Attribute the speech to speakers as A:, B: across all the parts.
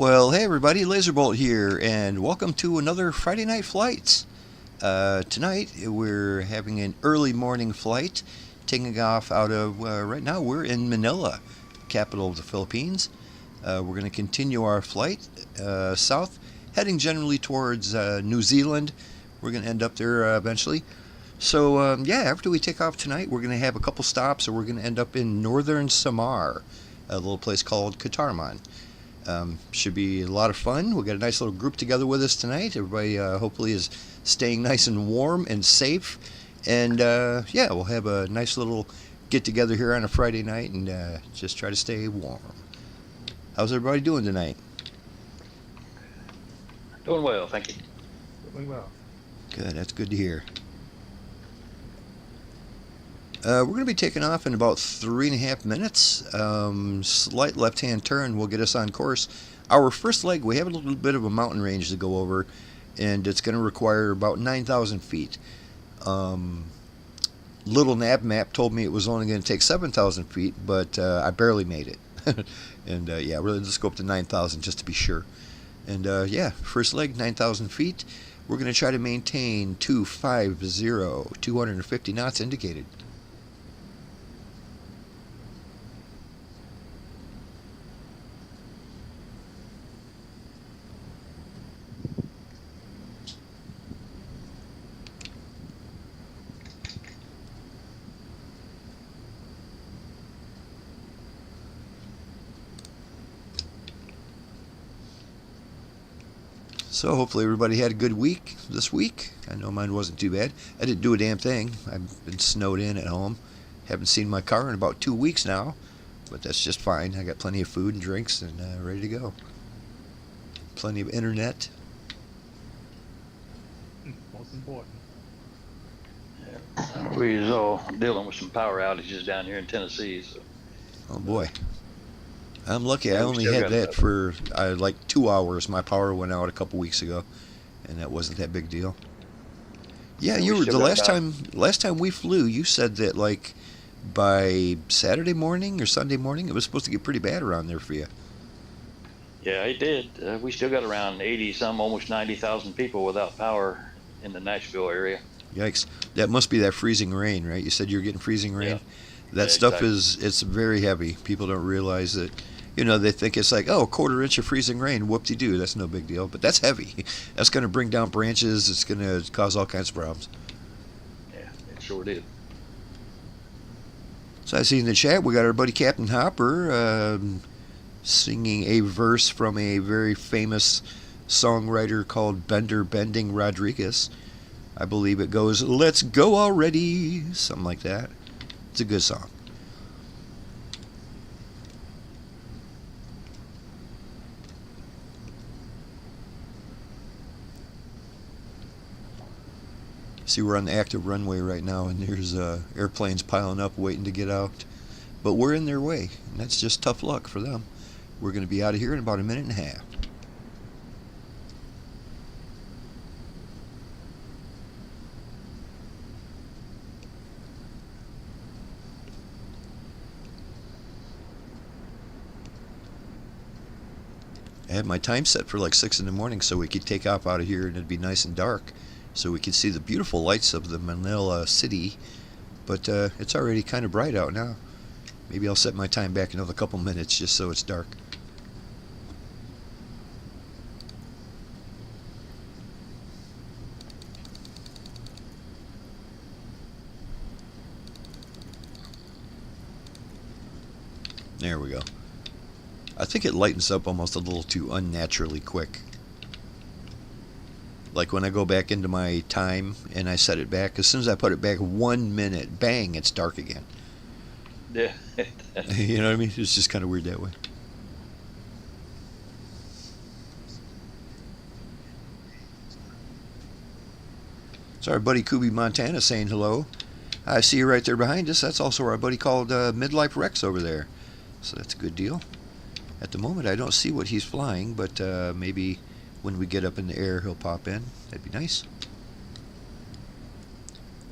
A: Well, hey everybody, Lazerbolt here, and welcome to another Friday Night Flights. Tonight we're having an early morning flight, taking off out of, right now we're in Manila, capital of the Philippines. We're going to continue our flight south, heading generally towards New Zealand. We're going to end up there eventually. So, yeah, after we take off tonight, we're going to have a couple stops, and we're going to end up in northern Samar, a little place called Catarman. Should be a lot of fun. We've got a nice little group together with us tonight. Everybody hopefully is staying nice and warm and safe. And yeah, we'll have a nice little get together here on a Friday night and just try to stay warm. How's everybody doing tonight?
B: Doing well, thank you.
C: Doing well.
A: Good, that's good to hear. We're going to be taking off in about 3.5 minutes. Slight left-hand turn will get us on course. Our first leg, we have a little bit of a mountain range to go over, and it's going to require about 9,000 feet. Little nav map told me it was only going to take 7,000 feet, but I barely made it. And yeah, really just go up to 9,000 just to be sure. And yeah, first leg, 9,000 feet. We're going to try to maintain 250, 250 knots indicated. So hopefully everybody had a good week this week. I know mine wasn't too bad. I didn't do a damn thing. I've been snowed in at home. Haven't seen my car in about 2 weeks now, but that's just fine. I got plenty of food and drinks and ready to go. Plenty of internet.
C: Most important.
B: Yeah. We was all dealing with some power outages down here in Tennessee. So.
A: Oh boy. I'm lucky.
B: Yeah,
A: I only had that for like 2 hours. My power went out a couple weeks ago, and that wasn't that big deal. Yeah, you were the last time we flew. You said that like by Saturday morning or Sunday morning, it was supposed to get pretty bad around there for you.
B: Yeah, it did. We still got around 80 some, almost 90,000 people without power in the Nashville area.
A: Yikes! That must be that freezing rain, right? You said you were getting freezing rain.
B: Yeah.
A: That
B: Yeah,
A: stuff
B: exactly.
A: it's very heavy. People don't realize that. You know, they think it's like, oh, a quarter inch of freezing rain, whoop-de-doo, that's no big deal. But that's heavy. That's going to bring down branches. It's going to cause all kinds of problems.
B: Yeah, it sure did.
A: So I see in the chat, we got our buddy Captain Hopper singing a verse from a very famous songwriter called Bender Bending Rodriguez. I believe it goes, "Let's go already," something like that. It's a good song. See, we're on the active runway right now, and there's airplanes piling up waiting to get out. But we're in their way, and that's just tough luck for them. We're going to be out of here in about a minute and a half. I had my time set for like 6 in the morning so we could take off out of here and it'd be nice and dark. So we could see the beautiful lights of the Manila city, but it's already kind of bright out now. Maybe I'll set my time back another couple minutes just so it's dark. There we go. I think it lightens up almost a little too unnaturally quick. Like when I go back into my time and I set it back, as soon as I put it back 1 minute, bang, it's dark again.
B: Yeah.
A: You know what I mean? It's just kind of weird that way. So our buddy Kubi Montana saying hello. I see you right there behind us. That's also our buddy called Midlife Rex over there. So that's a good deal. At the moment, I don't see what he's flying, but maybe when we get up in the air, he'll pop in. That'd be nice.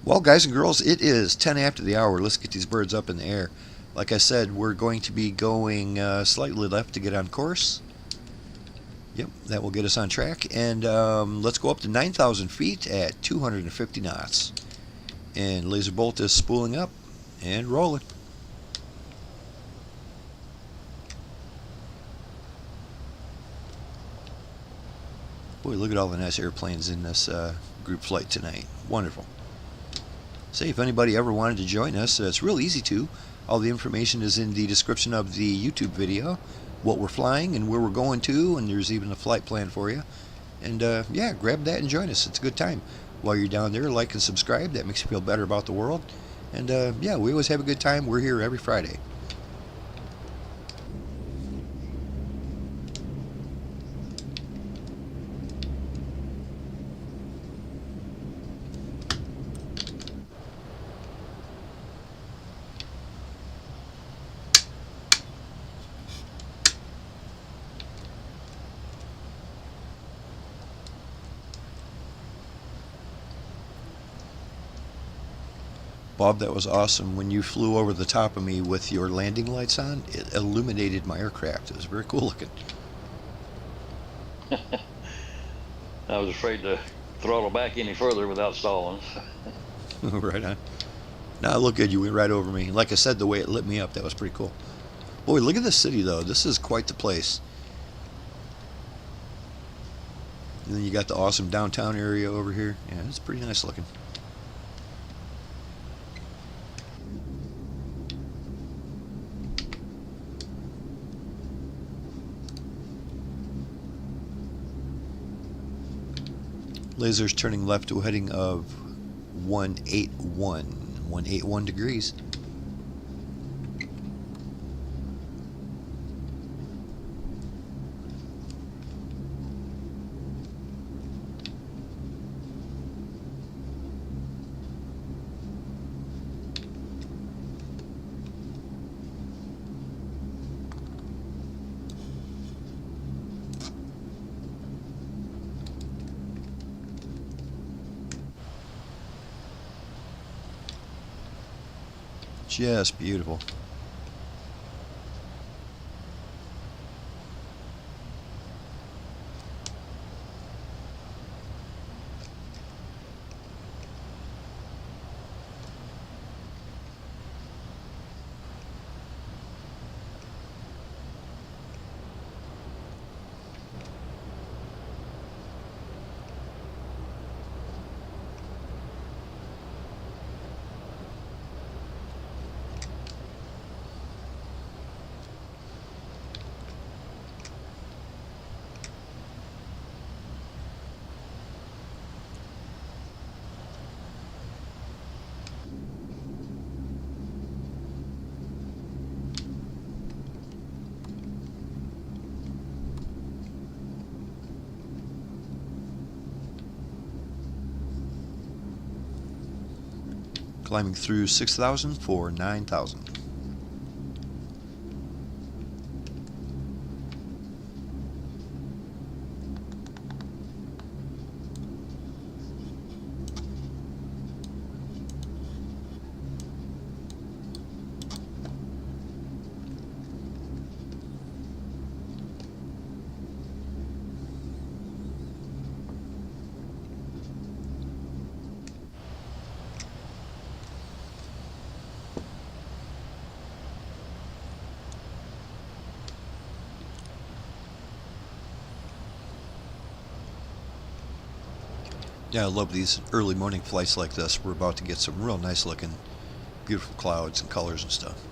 A: Well, guys and girls, it is 10 after the hour. Let's get these birds up in the air. Like I said, we're going to be going slightly left to get on course. Yep, that will get us on track. And let's go up to 9,000 feet at 250 knots. And Lazerbolt is spooling up and rolling. Boy, look at all the nice airplanes in this group flight tonight. Wonderful. Say, if anybody ever wanted to join us, it's real easy to. All the information is in the description of the YouTube video, what we're flying and where we're going to, and there's even a flight plan for you. And yeah, grab that and join us. It's a good time. While you're down there, like and subscribe. That makes you feel better about the world. And yeah, we always have a good time. We're here every Friday. Bob, that was awesome. When you flew over the top of me with your landing lights on, it illuminated my aircraft. It was very cool looking.
B: I was afraid to throttle back any further without stalling.
A: Right on. Now, it looked good. You went right over me. Like I said, the way it lit me up, that was pretty cool. Boy, look at this city, though. This is quite the place. And then you got the awesome downtown area over here. Yeah, it's pretty nice looking. Laser's turning left to a heading of 181 degrees. Just beautiful. Climbing through 6,000 for 9,000. Yeah, I love these early morning flights like this. We're about to get some real nice looking, beautiful clouds and colors and stuff.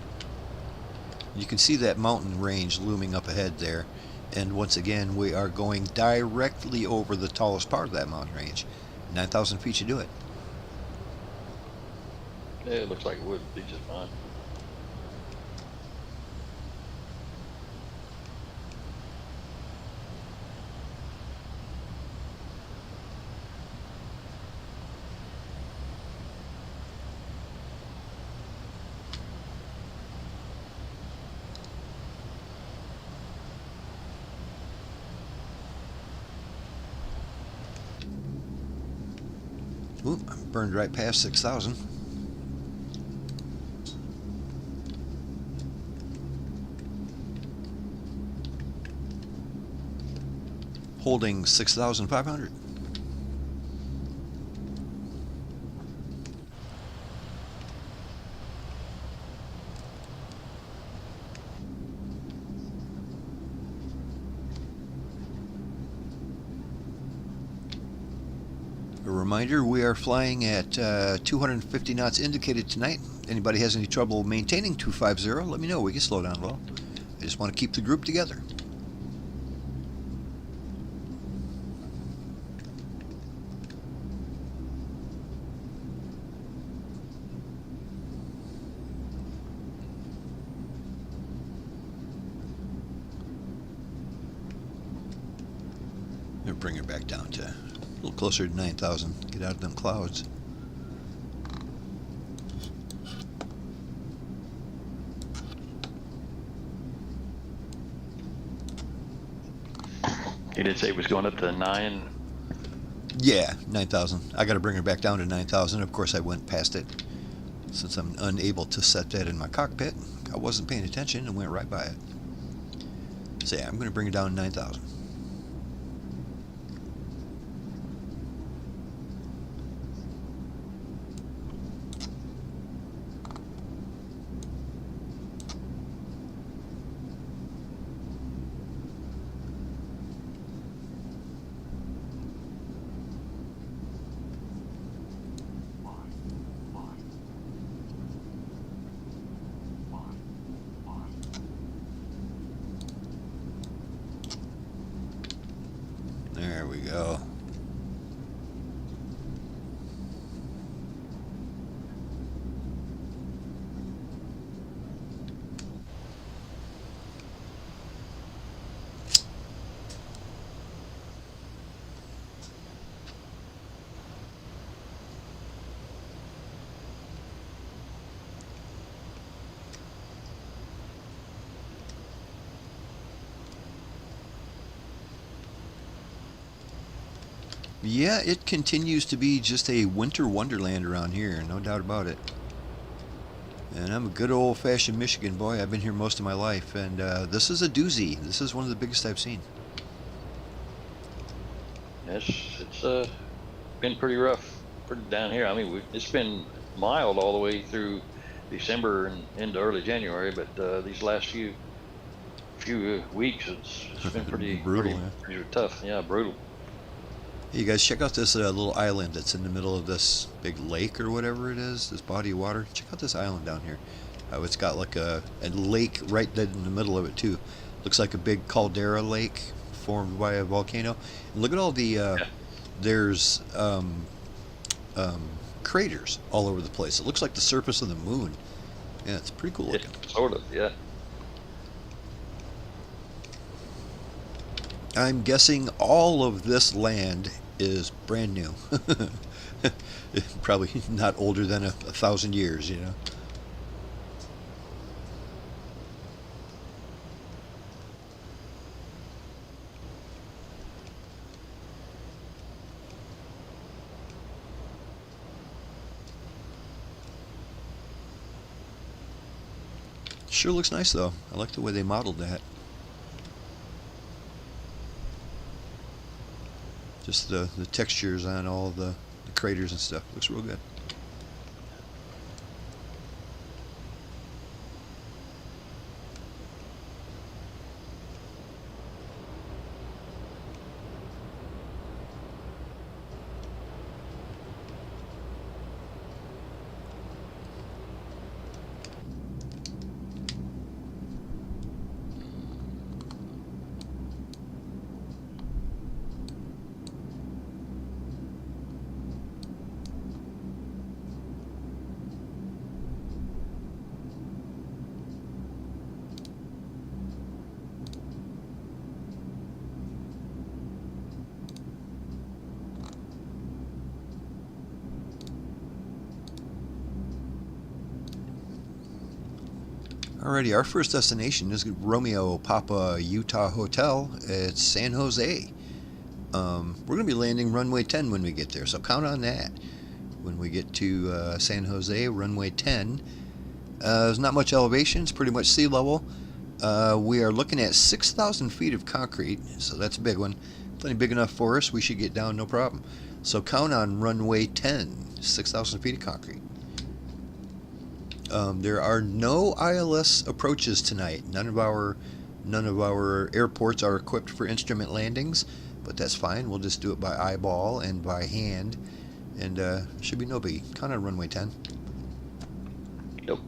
A: You can see that mountain range looming up ahead there. And once again, we are going directly over the tallest part of that mountain range. 9,000 feet should do it.
B: Yeah, it looks like it would be just fine.
A: Oop, burned right past 6,000. holding 6,500. A reminder, we are flying at 250 knots indicated tonight. Anybody has any trouble maintaining 250, let me know. We can slow down a little. I just want to keep the group together. We'll bring it back down to a little closer to 9,000. Get out of them clouds.
B: He did say it was going up to 9.
A: Yeah, 9,000. I got to bring it back down to 9,000. Of course, I went past it. Since I'm unable to set that in my cockpit, I wasn't paying attention and went right by it. So yeah, I'm going to bring it down to 9,000. There we go. Yeah, it continues to be just a winter wonderland around here, no doubt about it. And I'm a good old-fashioned Michigan boy. I've been here most of my life, and this is a doozy. This is one of the biggest I've seen.
B: Yes, it's been pretty rough down here. I mean, it's been mild all the way through December and into early January, but these last few weeks, it's been pretty
A: Brutal,
B: pretty tough. Yeah, brutal.
A: Hey, you guys, check out this little island that's in the middle of this big lake or whatever it is, this body of water. Check out this island down here. It's got like a lake right dead in the middle of it too. Looks like a big caldera lake formed by a volcano. And look at all the there's craters all over the place. It looks like the surface of the moon. Yeah, it's pretty cool looking.
B: Yeah, sort of, yeah.
A: I'm guessing all of this land is brand new. Probably not older than 1,000 years, you know. Sure looks nice though. I like the way they modeled that. Just the textures on all the craters and stuff. Looks real good. Alrighty, our first destination is Romeo Papa Utah Hotel at San Jose. We're going to be landing runway 10 when we get there, so count on that. When we get to San Jose, runway 10. There's not much elevation, it's pretty much sea level. We are looking at 6,000 feet of concrete, so that's a big one. Plenty big enough for us. We should get down no problem. So count on runway 10, 6,000 feet of concrete. There are no ILS approaches tonight. None of our airports are equipped for instrument landings, but that's fine. We'll just do it by eyeball and by hand, and should be no biggie. Count on runway 10.
B: Yep.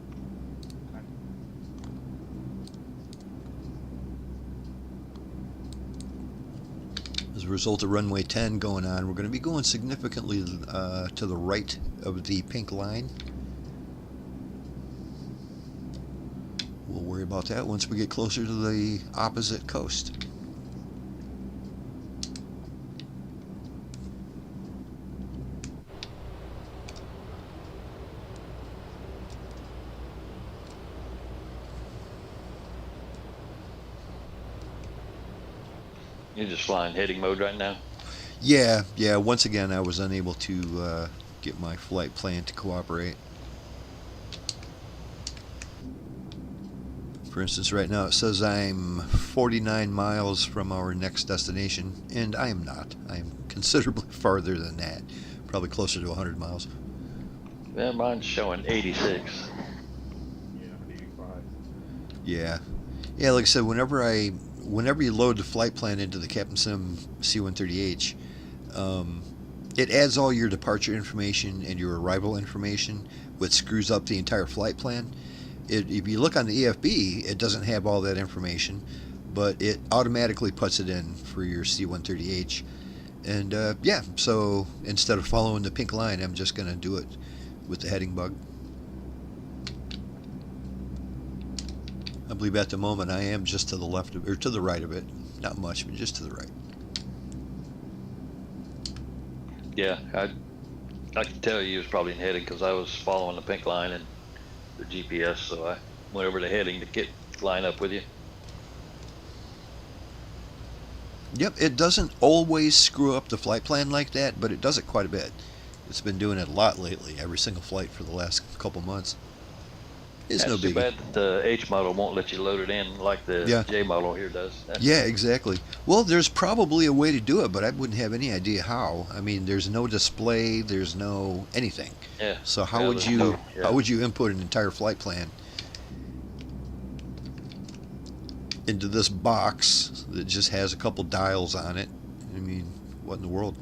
A: As a result of runway 10 going on, we're going to be going significantly to the right of the pink line. We'll worry about that once we get closer to the opposite coast.
B: You're just flying heading mode right now?
A: Yeah. Once again, I was unable to get my flight plan to cooperate. For instance, right now it says I'm 49 miles from our next destination, and I am not. I am considerably farther than that, probably closer to 100 miles.
B: Yeah, mine's showing 86.
C: Yeah, 85.
A: Yeah. Like I said, whenever you load the flight plan into the Captain Sim C-130H, it adds all your departure information and your arrival information, which screws up the entire flight plan. If you look on the EFB, it doesn't have all that information, but it automatically puts it in for your C-130H. And yeah, so instead of following the pink line, I'm just going to do it with the heading bug. I believe at the moment I am just to the left of, or to the right of it. Not much, but just to the right.
B: Yeah, I can tell you was probably in heading because I was following the pink line and the GPS, so I went over to heading to line up with you.
A: Yep, it doesn't always screw up the flight plan like that, but it does it quite a bit. It's been doing it a lot lately, every single flight for the last couple months. It's no
B: That's too
A: biggie.
B: bad that the H model won't let you load it in like the J model here does.
A: Yeah, exactly. Well, there's probably a way to do it, but I wouldn't have any idea how. I mean, there's no display, there's no anything.
B: Yeah.
A: So how
B: Yeah,
A: would
B: there's
A: you
B: no- yeah.
A: how would you input an entire flight plan into this box that just has a couple dials on it? I mean, what in the world?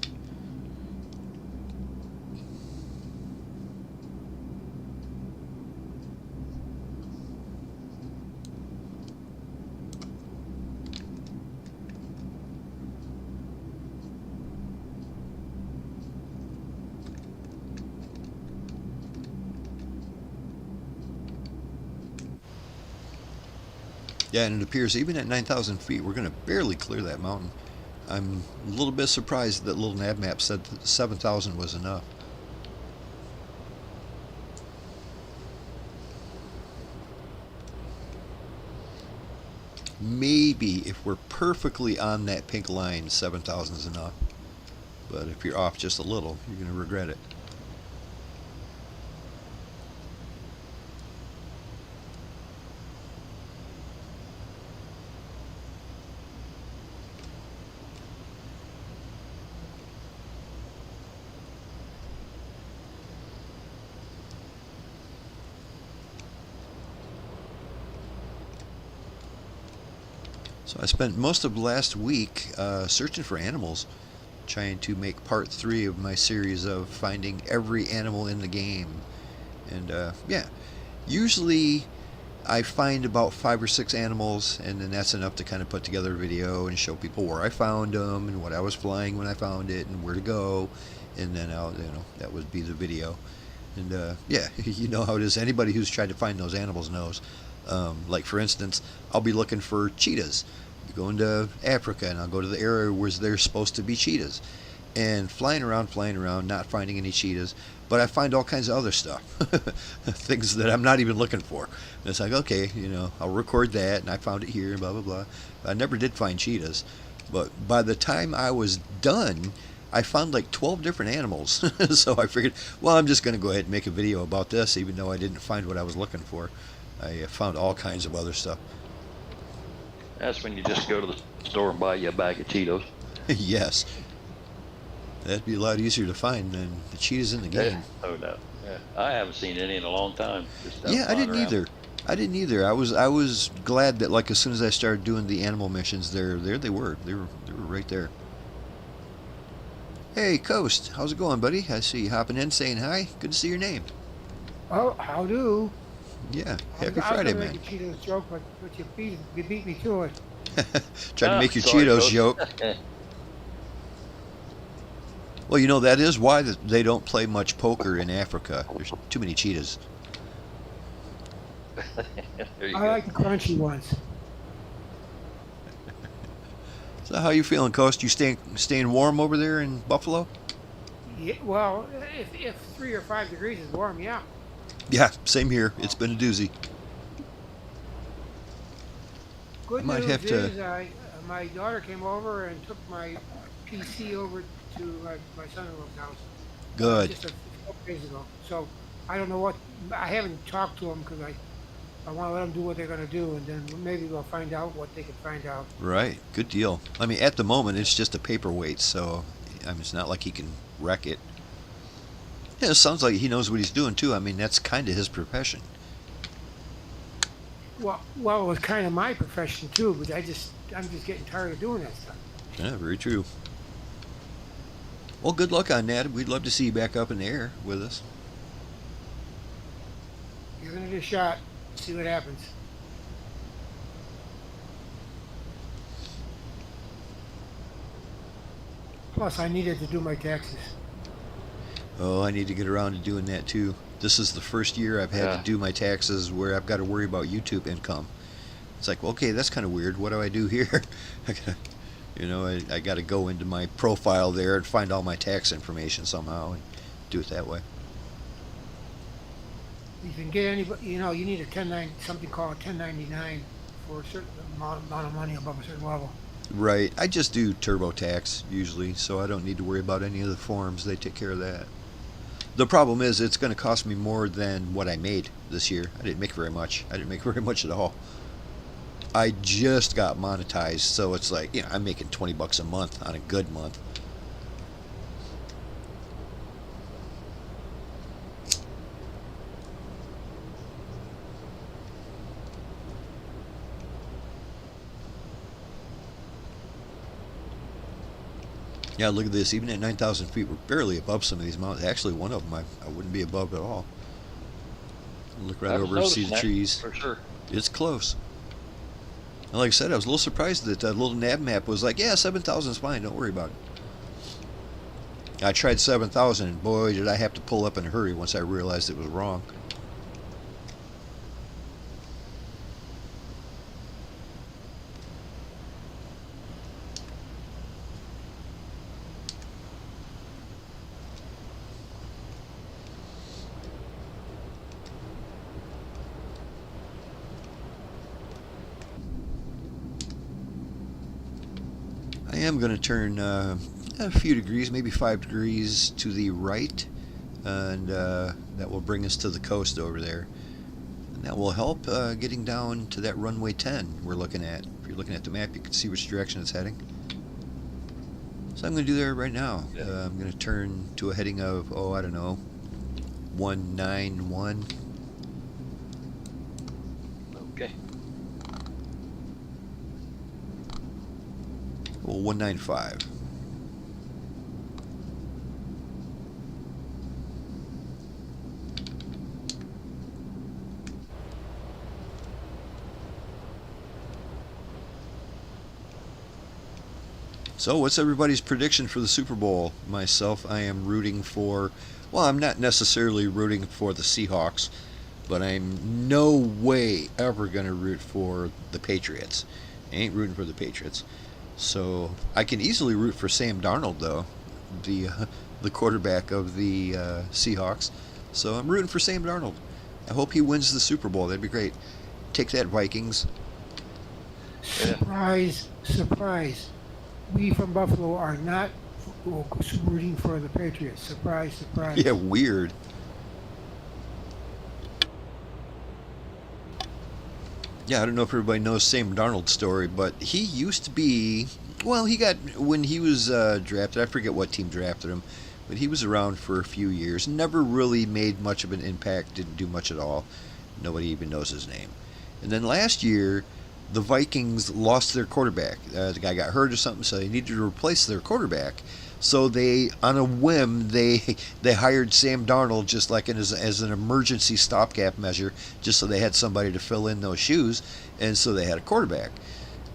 A: Yeah, and it appears even at 9,000 feet, we're going to barely clear that mountain. I'm a little bit surprised that little nav map said that 7,000 was enough. Maybe if we're perfectly on that pink line, 7,000 is enough. But if you're off just a little, you're going to regret it. So I spent most of last week searching for animals, trying to make part 3 of my series of finding every animal in the game. And yeah, usually I find about 5 or 6 animals, and then that's enough to kind of put together a video and show people where I found them and what I was flying when I found it and where to go, and then that would be the video. And yeah, you know how it is. Anybody who's tried to find those animals knows. Like for instance, I'll be looking for cheetahs. Going to Africa, and I'll go to the area where there's supposed to be cheetahs, and flying around, not finding any cheetahs, but I find all kinds of other stuff, things that I'm not even looking for. And it's like, okay, I'll record that, and I found it here, and blah blah blah. I never did find cheetahs, but by the time I was done, I found like 12 different animals. So I figured, well, I'm just going to go ahead and make a video about this, even though I didn't find what I was looking for. I found all kinds of other stuff.
B: That's when you just go to the store and buy you a bag of Cheetos.
A: Yes. That'd be a lot easier to find than the cheetahs in the game.
B: Yeah, no doubt. Yeah, I haven't seen any in a long time. Just out
A: Yeah, I
B: flying
A: didn't
B: around.
A: either. I didn't either. I was glad that like as soon as I started doing the animal missions, there they were. They were right there. Hey, Coast, how's it going, buddy? I see you hopping in, saying hi. Good to see your name.
D: Oh, how do?
A: Yeah,
D: I was
A: happy Friday,
D: gonna
A: man.
D: make a Cheetos joke, but you beat me to it.
A: Trying to make your
B: Sorry,
A: Cheetos
B: Coach.
A: joke. Well, you know that is why they don't play much poker in Africa. There's too many cheetahs.
B: There you
D: I
B: go.
D: like the crunchy ones.
A: So how you feeling, Coast? You staying warm over there in Buffalo?
D: Yeah, well, if 3 or 5 degrees is warm, yeah.
A: Yeah, same here. It's been a doozy.
D: Good
A: might
D: news
A: have to-
D: is my daughter came over and took my PC over to my son-in-law's house.
A: Good.
D: Just a couple days ago. So I don't know what. I haven't talked to them because I want to let them do what they're going to do, and then maybe we'll find out what they can find out.
A: Right. Good deal. I mean, at the moment, it's just a paperweight, so I mean, it's not like he can wreck it. Yeah, it sounds like he knows what he's doing too. I mean, that's kind of his profession.
D: Well, it was kind of my profession too, but I'm just getting tired of doing that stuff.
A: Yeah, very true. Well, good luck on that. We'd love to see you back up in the air with us.
D: Giving it a shot, see what happens. Plus, I needed to do my taxes.
A: Oh, I need to get around to doing that too. This is the first year I've had
B: Yeah.
A: to do my taxes where I've got to worry about YouTube income. It's like, well, okay, that's kind of weird. What do I do here? I got to go into my profile there and find all my tax information somehow and do it that way.
D: You can get anybody. You need something called a 1099 for a certain amount of money above a certain level.
A: Right. I just do TurboTax usually, so I don't need to worry about any of the forms. They take care of that. The problem is it's going to cost me more than what I made this year. I didn't make very much. I didn't make very much at all. I just got monetized, so it's like, I'm making $20 a month on a good month. Yeah, look at this. Even at 9,000 feet, we're barely above some of these mountains. Actually, one of them I wouldn't be above at all. Look right
B: I was
A: over and see
B: noticing
A: the
B: that,
A: trees.
B: for sure.
A: It's close. And like I said, I was a little surprised that that little nav map was like, yeah, 7,000 is fine. Don't worry about it. I tried 7,000, and boy, did I have to pull up in a hurry once I realized it was wrong. I am going to turn a few degrees, maybe 5 degrees to the right, and that will bring us to the coast over there. And that will help getting down to that runway 10 we're looking at. If you're looking at the map, you can see which direction it's heading. So I'm going to do that right now.
B: Yeah.
A: I'm going to turn to a heading of, I don't know, 191.
B: Okay.
A: Well, 195. So, what's everybody's prediction for the Super Bowl? Myself, I am rooting for, well, I'm not necessarily rooting for the Seahawks, but I'm no way ever going to root for the Patriots. I ain't rooting for the Patriots. So, I can easily root for Sam Darnold, though, the quarterback of the Seahawks. So, I'm rooting for Sam Darnold. I hope he wins the Super Bowl. That'd be great. Take that, Vikings.
B: Yeah.
D: Surprise, surprise. We from Buffalo are not rooting for the Patriots. Surprise, surprise.
A: Yeah, weird. Yeah, I don't know if everybody knows Sam Darnold's story, but he used to be Well, he got when he was drafted. I forget what team drafted him, but he was around for a few years. Never really made much of an impact. Didn't do much at all. Nobody even knows his name. And then last year, the Vikings lost their quarterback. The guy got hurt or something, so they needed to replace their quarterback. So they, on a whim, they hired Sam Darnold just like as an emergency stopgap measure, just so they had somebody to fill in those shoes, and so they had a quarterback.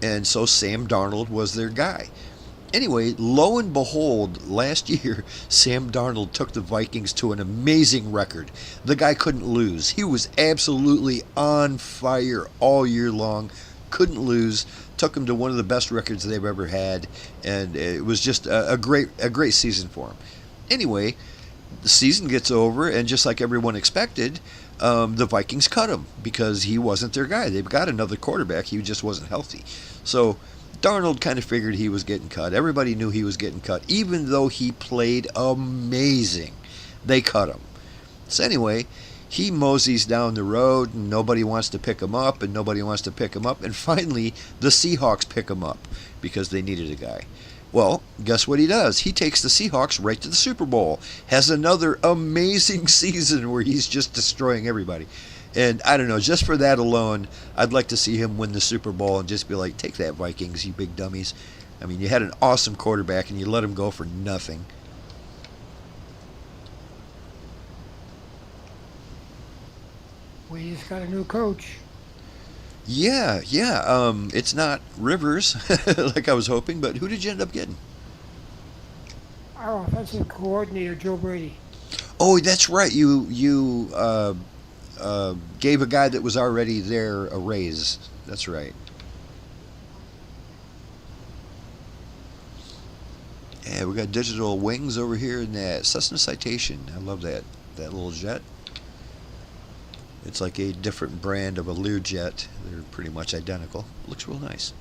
A: And so Sam Darnold was their guy. Anyway, lo and behold, last year, Sam Darnold took the Vikings to an amazing record. The guy couldn't lose. He was absolutely on fire all year long. Couldn't lose. Took him to one of the best records they've ever had, and it was just a great season for him. Anyway, the season gets over, and just like everyone expected, the Vikings cut him because he wasn't their guy. They've got another quarterback. He just wasn't healthy. So Darnold kind of figured he was getting cut. Everybody knew he was getting cut, even though he played amazing. They cut him. So anyway, he moseys down the road, and nobody wants to pick him up, and nobody wants to pick him up. And finally, the Seahawks pick him up because they needed a guy. Well, guess what he does? He takes the Seahawks right to the Super Bowl. Has another amazing season where he's just destroying everybody. And I don't know, just for that alone, I'd like to see him win the Super Bowl and just be like, take that, Vikings, you big dummies. I mean, you had an awesome quarterback and you let him go for nothing.
D: We just got a new coach.
A: Yeah. It's not Rivers, like I was hoping, but who did you end up getting?
D: Our offensive coordinator, Joe Brady.
A: Oh, that's right. You gave a guy that was already there a raise. That's right. Yeah, we got digital wings over here in that Cessna Citation. I love that little jet. It's like a different brand of a Learjet. They're pretty much identical. Looks real nice.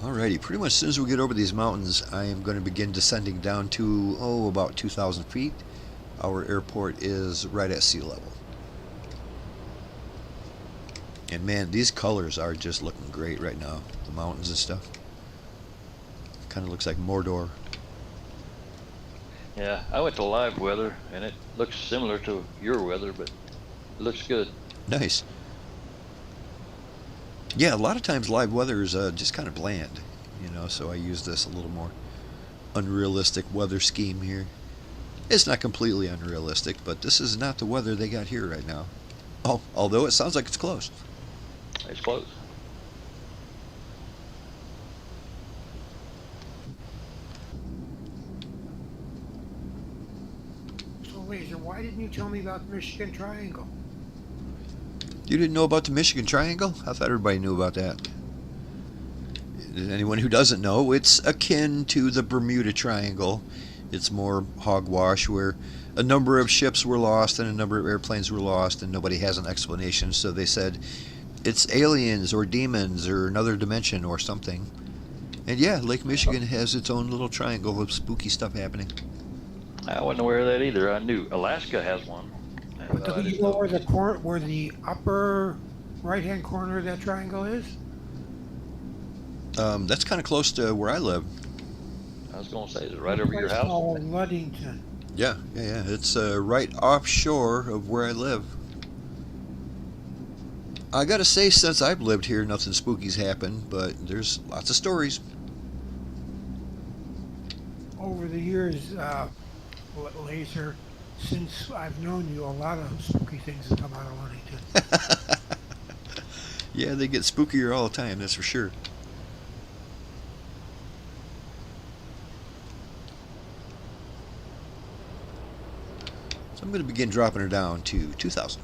A: Alrighty, pretty much as soon as we get over these mountains, I am going to begin descending down to, about 2,000 feet. Our airport is right at sea level. And man, these colors are just looking great right now. The mountains and stuff. Kind of looks like Mordor.
B: Yeah, I went to live weather, and it looks similar to your weather, but it looks good.
A: Nice. Yeah, a lot of times live weather is just kind of bland, so I use this a little more unrealistic weather scheme here. It's not completely unrealistic, but this is not the weather they got here right now. Oh, although it sounds like it's close.
B: It's close.
D: So, Laser, why didn't you tell me about the Michigan Triangle?
A: You didn't know about the Michigan Triangle? I thought everybody knew about that. Anyone who doesn't know, it's akin to the Bermuda Triangle. It's more hogwash, where a number of ships were lost and a number of airplanes were lost, and nobody has an explanation. So they said it's aliens or demons or another dimension or something. And yeah, Lake Michigan has its own little triangle of spooky stuff happening.
B: I wasn't aware of that either. I knew Alaska has one.
D: But do you know where the upper right-hand corner of that triangle is?
A: That's kind of close to where I live.
B: I was going to say, is it right over your house?
D: Called Ludington.
A: Yeah. It's right offshore of where I live. I gotta say, since I've lived here, nothing spooky's happened, but there's lots of stories.
D: Over the years, Laser, since I've known you, a lot of spooky things have come out of Ludington.
A: Yeah, they get spookier all the time, that's for sure. So I'm going to begin dropping her down to 2,000.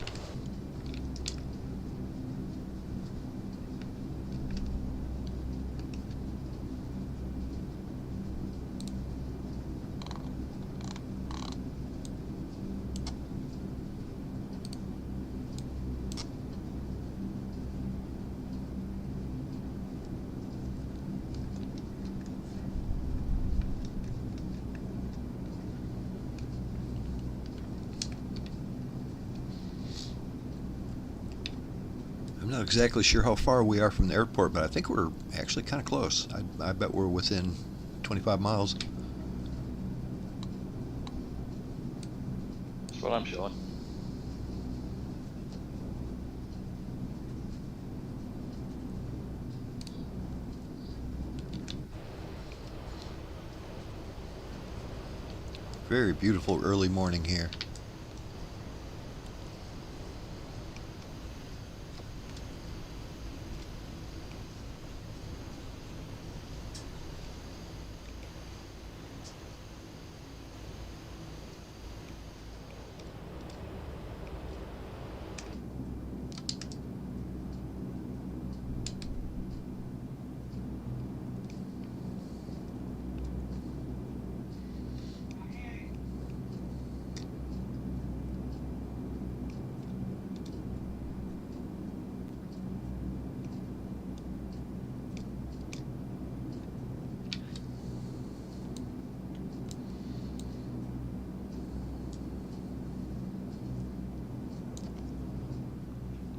A: I'm not exactly sure how far we are from the airport, but I think we're actually kind of close. I bet we're within 25 miles.
B: That's what I'm showing.
A: Very beautiful early morning here.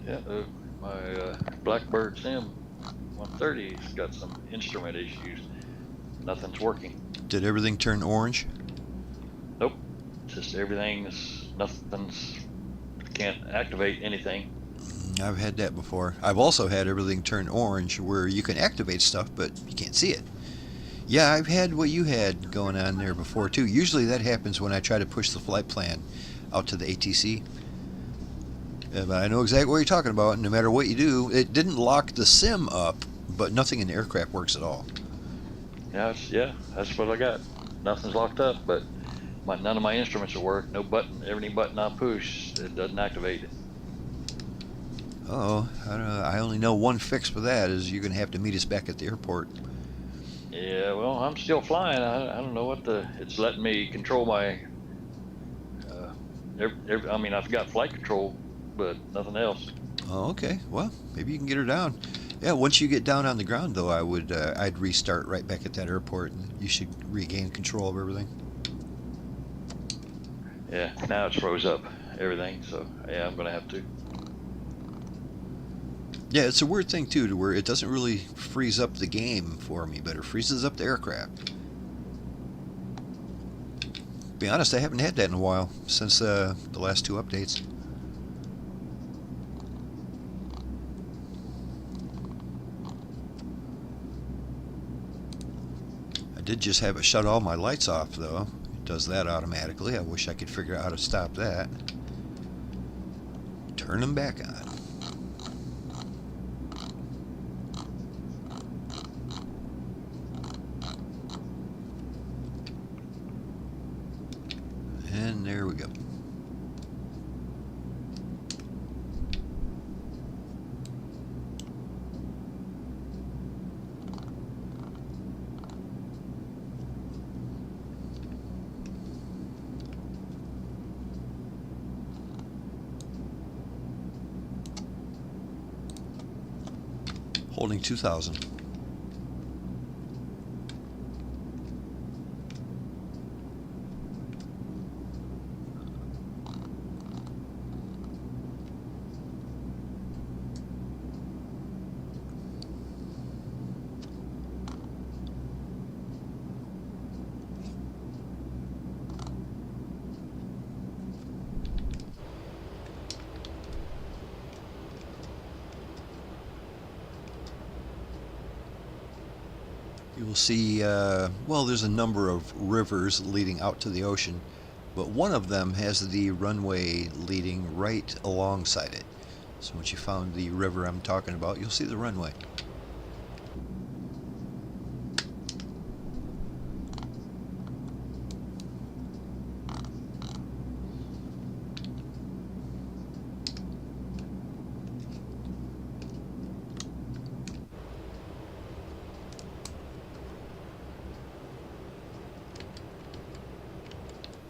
B: Yeah, my Blackbird Sim 130's got some instrument issues. Nothing's working.
A: Did everything turn orange?
B: Nope. Just nothing's, can't activate anything.
A: I've had that before. I've also had everything turn orange where you can activate stuff, but you can't see it. Yeah, I've had what you had going on there before too. Usually that happens when I try to push the flight plan out to the ATC. But I know exactly what you're talking about. No matter what you do, it didn't lock the sim up, but nothing in the aircraft works at all.
B: Yeah, that's what I got. Nothing's locked up, but none of my instruments will work. No button, every button I push, it doesn't activate it.
A: Oh, I don't know. I only know one fix for that is you're going to have to meet us back at the airport.
B: Yeah, well, I'm still flying. I don't know what it's letting me control my, I mean, I've got flight control, but nothing else.
A: Oh, okay. Well, maybe you can get her down. Yeah, once you get down on the ground, though, I'd restart right back at that airport, and you should regain control of everything.
B: Yeah, now it's froze up everything, so yeah, I'm gonna have to.
A: Yeah, it's a weird thing too, to where it doesn't really freeze up the game for me, but it freezes up the aircraft. Be honest, I haven't had that in a while since the last two updates. I did just have it shut all my lights off, though. It does that automatically. I wish I could figure out how to stop that. Turn them back on. And there we go. Holding 2,000. You will see, well, there's a number of rivers leading out to the ocean, but one of them has the runway leading right alongside it. So once you found the river I'm talking about, you'll see the runway.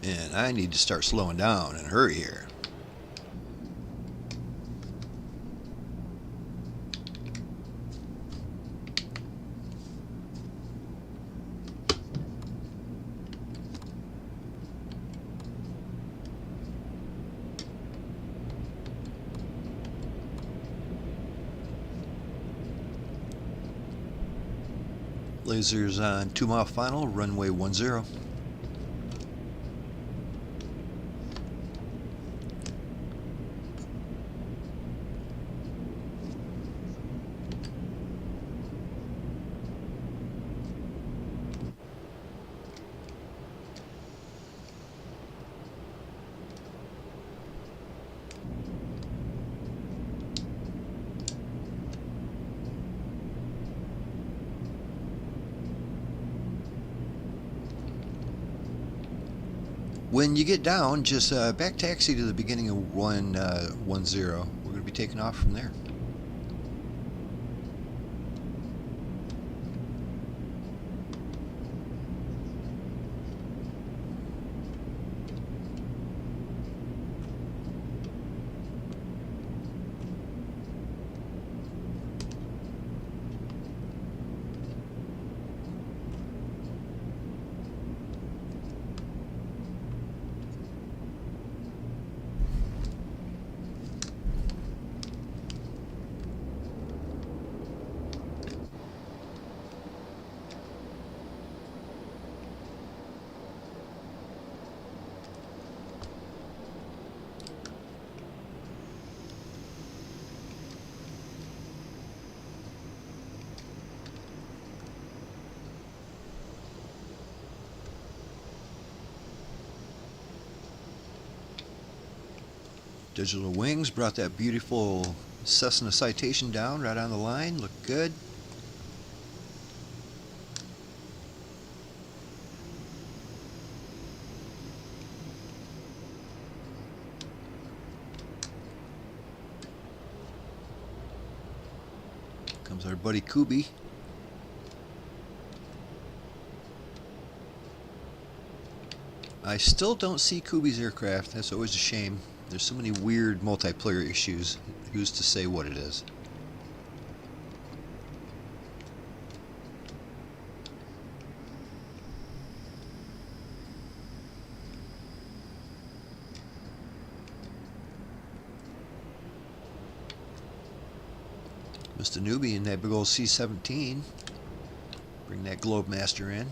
A: And I need to start slowing down and hurry here. Lasers on 2 mile final, runway 10. When you get down, just back taxi to the beginning of 110. We're going to be taking off from there. Digital wings brought that beautiful Cessna Citation down right on the line. Looked good. Comes our buddy Kubi. I still don't see Kubi's aircraft. That's always a shame. There's so many weird multiplayer issues. Who's to say what it is? Mr. Newbie in that big old C-17. Bring that Globemaster in.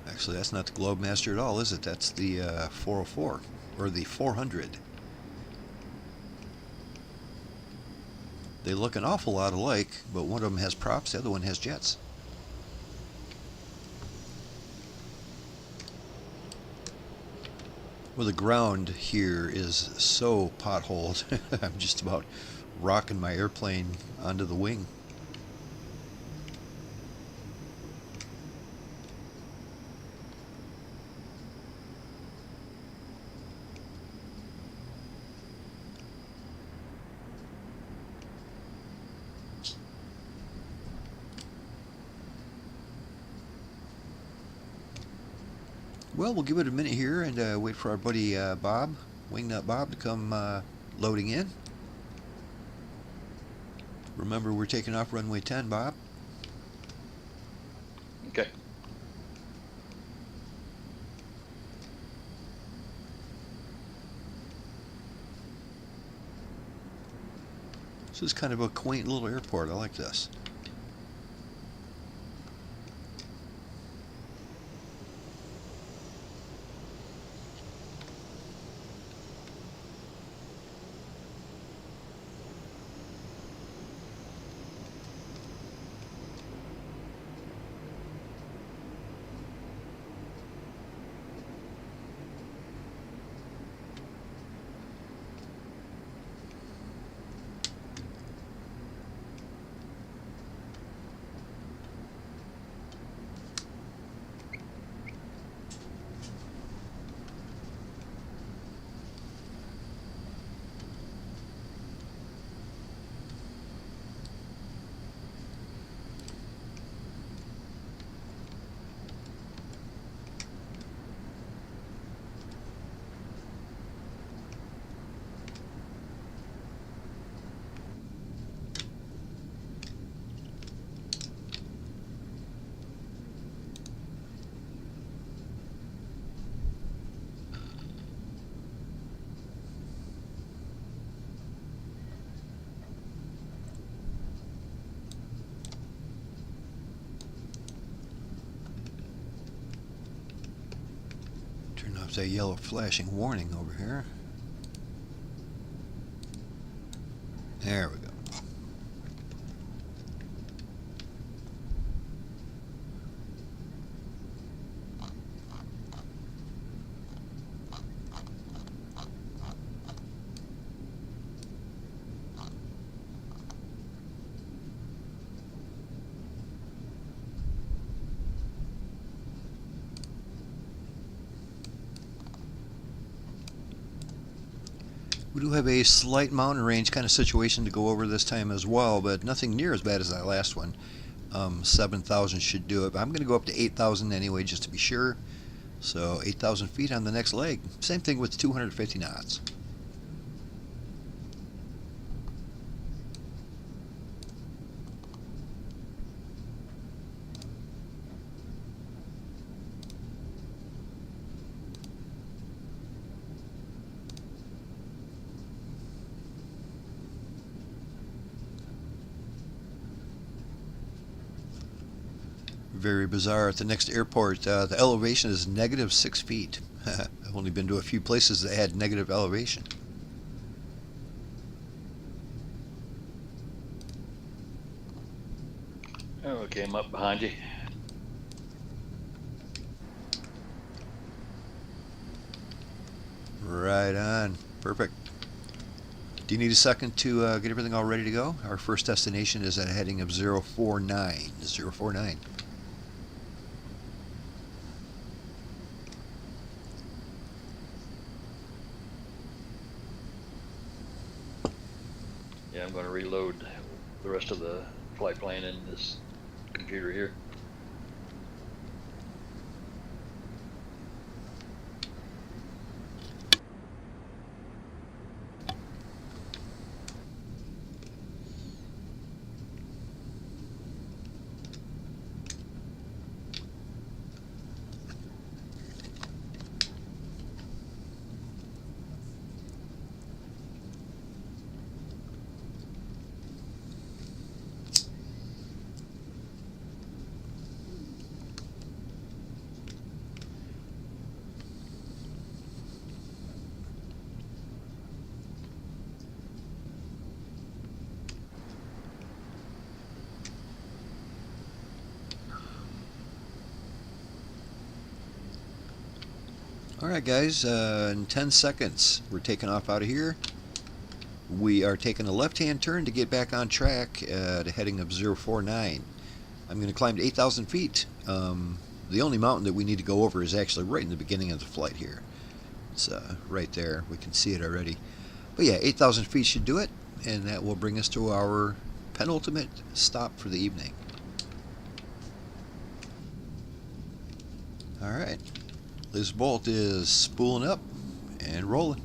A: Actually, that's not the Globemaster at all, is it? That's the 404, or the 400. They look an awful lot alike, but one of them has props, the other one has jets. Well, the ground here is so potholed, I'm just about rocking my airplane onto the wing. Well, we'll give it a minute here and wait for our buddy Bob, Wingnut Bob, to come loading in. Remember, we're taking off runway 10, Bob.
B: Okay.
A: This is kind of a quaint little airport. I like this. There's a yellow flashing warning over here. There we go. We do have a slight mountain range kind of situation to go over this time as well, but nothing near as bad as that last one. 7,000 should do it, but I'm going to go up to 8,000 anyway just to be sure. So 8,000 feet on the next leg. Same thing with 250 knots. Very bizarre. At the next airport, the elevation is -6 feet. I've only been to a few places that had negative elevation.
B: Okay, I'm up behind you.
A: Right on. Perfect. Do you need a second to get everything all ready to go? Our first destination is at a heading of 049. 049.
B: Yeah, I'm going to reload the rest of the flight plan in this computer here.
A: Alright guys, in 10 seconds we're taking off out of here. We are taking a left-hand turn to get back on track at a heading of 049. I'm going to climb to 8,000 feet. The only mountain that we need to go over is actually right in the beginning of the flight here. It's right there. We can see it already. But yeah, 8,000 feet should do it, and that will bring us to our penultimate stop for the evening. Alright. Lazerbolt is spooling up and rolling.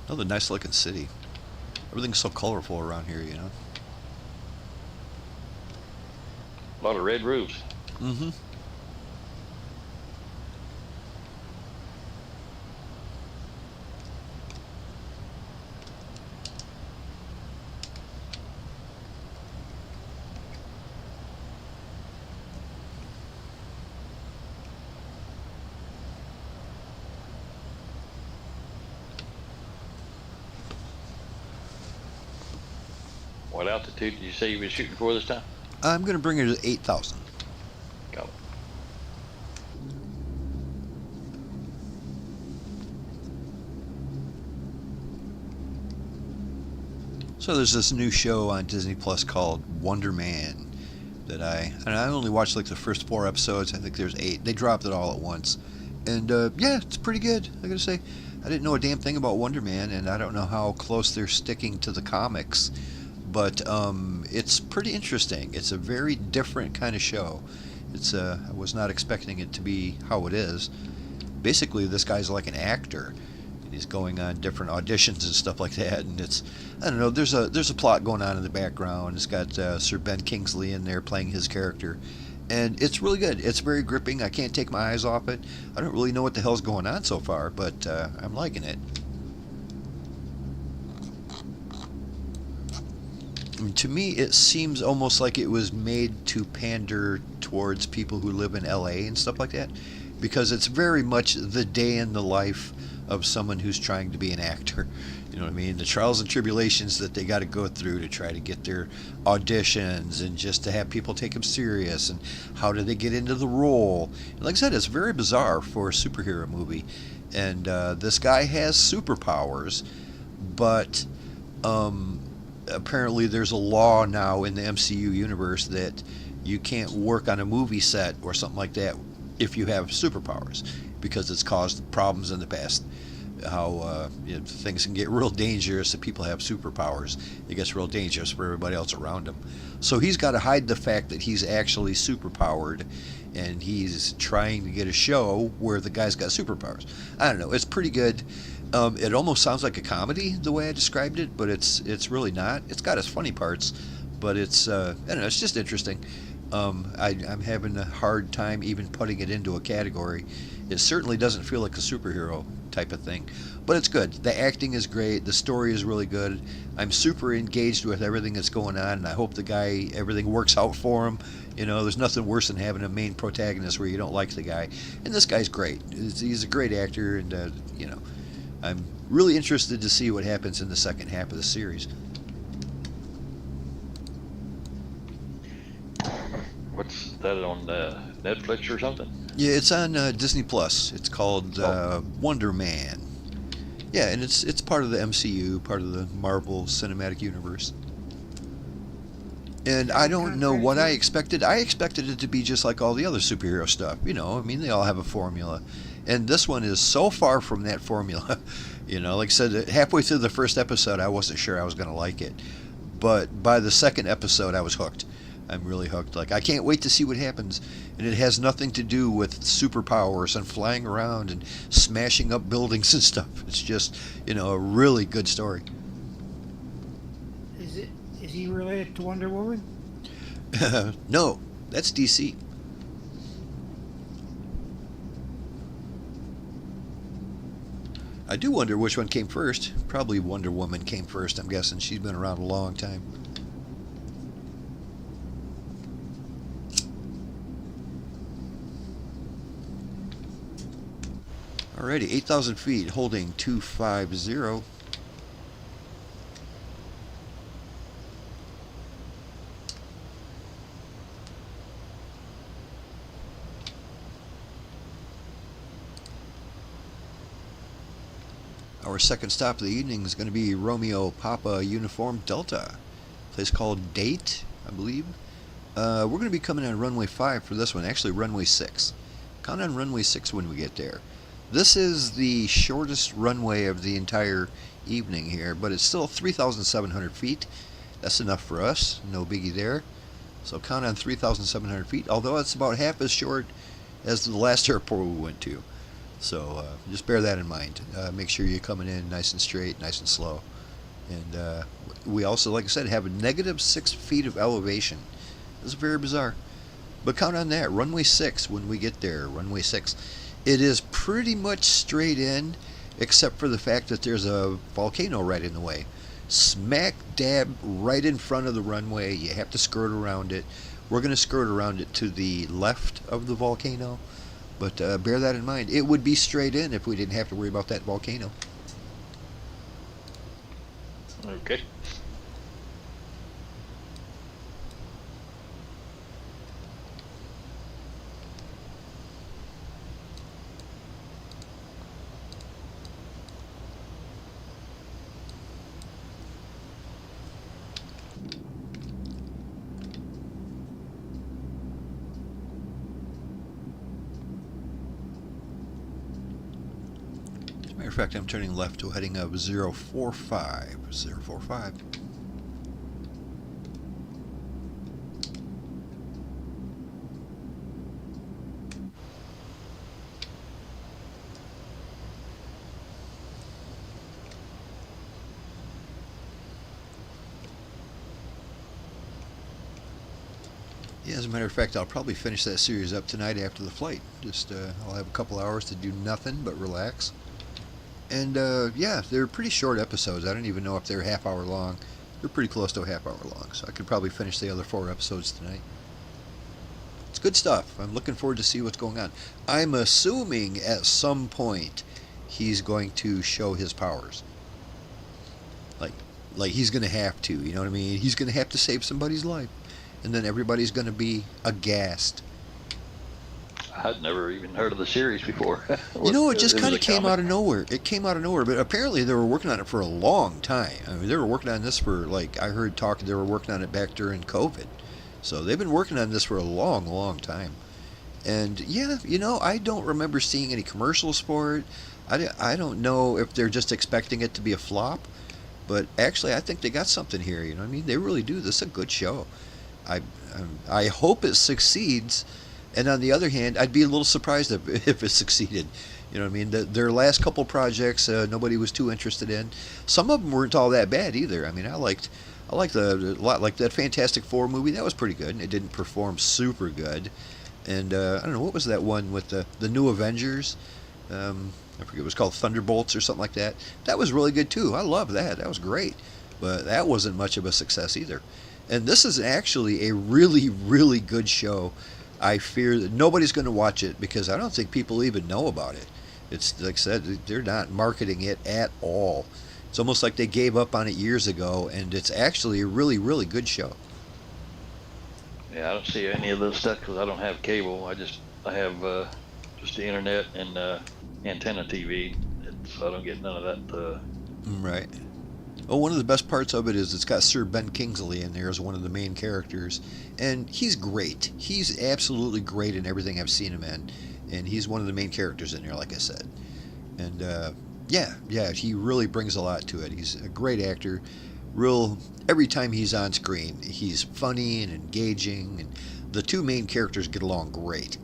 A: Another nice looking city. Everything's so colorful around here, you know.
B: A lot of red roofs.
A: Mm-hmm.
B: What altitude did you say you were shooting for this time?
A: I'm going to bring it to 8,000.
B: Got it.
A: So So there's this new show on Disney Plus called Wonder Man that I only watched like the first 4 episodes. I think there's 8. They dropped it all at once, and yeah, it's pretty good. I gotta say, I didn't know a damn thing about Wonder Man, and I don't know how close they're sticking to the comics, but it's pretty interesting. It's a very different kind of show. I was not expecting it to be how it is. Basically, this guy's like an actor. He's going on different auditions and stuff like that, and I don't know. There's a plot going on in the background. It's got Sir Ben Kingsley in there playing his character, and it's really good. It's very gripping. I can't take my eyes off it. I don't really know what the hell's going on so far, but I'm liking it. I mean, to me, it seems almost like it was made to pander towards people who live in LA and stuff like that, because it's very much the day in the life of someone who's trying to be an actor. You know what I mean? The trials and tribulations that they got to go through to try to get their auditions, and just to have people take them serious, and how do they get into the role. And like I said, it's very bizarre for a superhero movie. And this guy has superpowers, but apparently there's a law now in the MCU universe that you can't work on a movie set or something like that if you have superpowers, because it's caused problems in the past. How things can get real dangerous if people have superpowers. It gets real dangerous for everybody else around him. So he's got to hide the fact that he's actually superpowered, and he's trying to get a show where the guy's got superpowers. I don't know. It's pretty good. It almost sounds like a comedy the way I described it, but it's really not. It's got its funny parts, but I don't know. It's just interesting. I'm having a hard time even putting it into a category. It certainly doesn't feel like a superhero type of thing, but it's good. The acting is great. The story is really good. I'm super engaged with everything that's going on, and I hope everything works out for him. You know, there's nothing worse than having a main protagonist where you don't like the guy, and this guy's great. He's a great actor, and I'm really interested to see what happens in the second half of the series.
B: What's that on Netflix or something?
A: Yeah, it's on Disney Plus. It's called Wonder Man. Yeah, and it's part of the MCU, part of the Marvel Cinematic Universe. And I don't know what I expected. I expected it to be just like all the other superhero stuff. You know, I mean, they all have a formula. And this one is so far from that formula. You know, like I said, halfway through the first episode, I wasn't sure I was going to like it. But by the second episode, I was hooked. I'm really hooked. Like, I can't wait to see what happens. And it has nothing to do with superpowers and flying around and smashing up buildings and stuff. It's just, a really good story.
D: Is he related to Wonder Woman?
A: No, that's DC. I do wonder which one came first. Probably Wonder Woman came first, I'm guessing. She's been around a long time. Alrighty, 8,000 feet, holding 250. Our second stop of the evening is going to be Romeo Papa Uniform Delta, a place called Daet, I believe. We're going to be coming on runway 5 for this one, actually runway 6. Count on runway 6 when we get there. This is the shortest runway of the entire evening here, but it's still 3,700 feet. That's enough for us, no biggie there. So count on 3,700 feet, although it's about half as short as the last airport we went to. So just bear that in mind. Make sure you're coming in nice and straight, nice and slow. And we also, like I said, have a negative 6 feet of elevation. This is very bizarre. But count on that, runway 6 when we get there, runway 6. It is pretty much straight in, except for the fact that there's a volcano right in the way. Smack dab right in front of the runway. You have to skirt around it. We're going to skirt around it to the left of the volcano. But bear that in mind. It would be straight in if we didn't have to worry about that volcano.
B: Okay.
A: Matter of fact, I'm turning left to a heading of 045. 045. Yeah, as a matter of fact, I'll probably finish that series up tonight after the flight. Just, I'll have a couple hours to do nothing but relax. And, yeah, they're pretty short episodes. I don't even know if they're half-hour long. They're pretty close to a half-hour long, so I could probably finish the other 4 episodes tonight. It's good stuff. I'm looking forward to see what's going on. I'm assuming at some point he's going to show his powers. Like he's going to have to, you know what I mean? He's going to have to save somebody's life. And then everybody's going to be aghast.
B: I'd never even heard of the series before.
A: You know, it just
B: was
A: kind
B: a
A: of came
B: comic.
A: out of nowhere. It came out of nowhere, but apparently they were working on it for a long time. I mean, they were working on this for, like, I heard talk, they were working on it back during COVID. So they've been working on this for a long, long time. And, yeah, you know, I don't remember seeing any commercials for it. I don't know if they're just expecting it to be a flop. But actually, I think they got something here, you know what I mean? They really do. This is a good show. I hope it succeeds. And on the other hand, I'd be a little surprised if it succeeded. You know what I mean? Their last couple projects, nobody was too interested in. Some of them weren't all that bad either. I mean, I liked a lot like that Fantastic Four movie. That was pretty good. And it didn't perform super good. And I don't know, what was that one with the New Avengers? I forget, it was called Thunderbolts or something like that. That was really good too. I love that. That was great. But that wasn't much of a success either. And this is actually a really, really good show. I fear that nobody's going to watch it because I don't think people even know about it. It's, like I said, they're not marketing it at all. It's almost like they gave up on it years ago, and it's actually a really, really good show.
B: Yeah, I don't see any of this stuff because I don't have cable. I have just the internet and antenna TV, so I don't get none of that.
A: Right. Well, one of the best parts of it is it's got Sir Ben Kingsley in there as one of the main characters, and he's great. He's absolutely great in everything I've seen him in, and he's one of the main characters in there, like I said. And yeah, he really brings a lot to it. He's a great actor. Every time he's on screen, he's funny and engaging, and the two main characters get along great.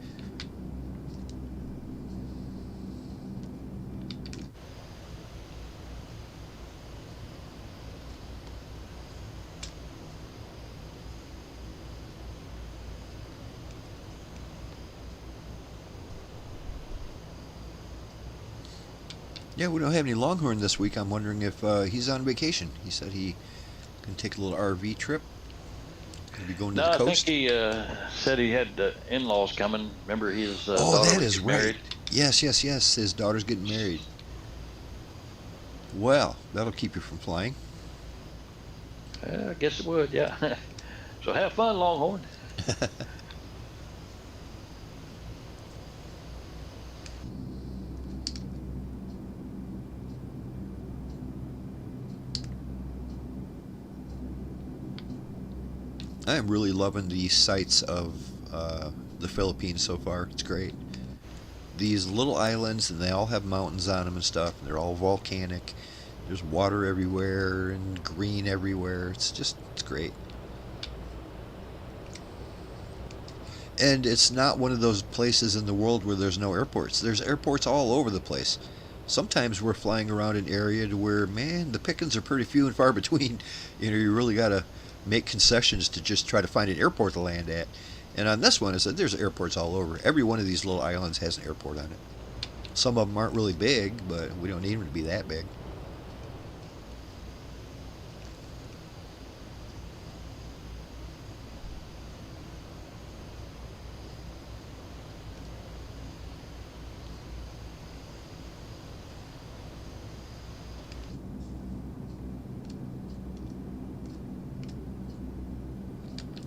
A: Yeah, we don't have any Longhorn this week. I'm wondering if he's on vacation. He said he can take a little RV trip. Could be going to
B: No,
A: the
B: I think
A: coast.
B: he said he had in-laws coming. Remember, his
A: Oh,
B: daughter
A: that
B: was
A: is
B: getting
A: right.
B: married.
A: Yes. His daughter's getting married. Well, that'll keep you from flying.
B: I guess it would, yeah. So have fun, Longhorn.
A: I am really loving the sights of the Philippines so far. It's great. These little islands, and they all have mountains on them and stuff, and they're all volcanic. There's water everywhere and green everywhere. It's great. And it's not one of those places in the world where there's no airports. There's airports all over the place. Sometimes we're flying around an area to where, man, the pickings are pretty few and far between. You know, you really got to make concessions to just try to find an airport to land at. And on this one, I said there's airports all over. Every one of these little islands has an airport on it. Some of them aren't really big, but we don't need them to be that big.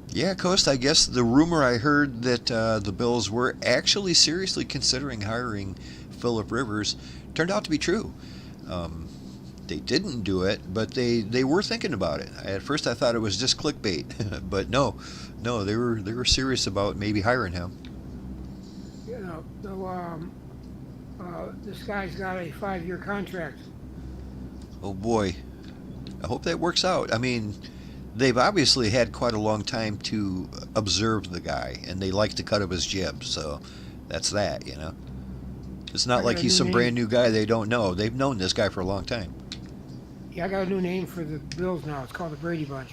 A: Yeah, Coast, I guess the rumor I heard that the Bills were actually seriously considering hiring Phillip Rivers turned out to be true. They didn't do it, but they were thinking about it. At first I thought it was just clickbait, but no, they were serious about maybe hiring him.
D: You know, so this guy's got a 5-year contract.
A: Oh boy, I hope that works out. I mean, they've obviously had quite a long time to observe the guy, and they like to cut up his jib, so that's that, you know. It's not
D: I
A: like
D: got a
A: he's
D: new
A: some brand
D: name.
A: new guy they don't know. They've known this guy for a long time.
D: Yeah, I got a new name for the Bills now. It's called the Brady Bunch.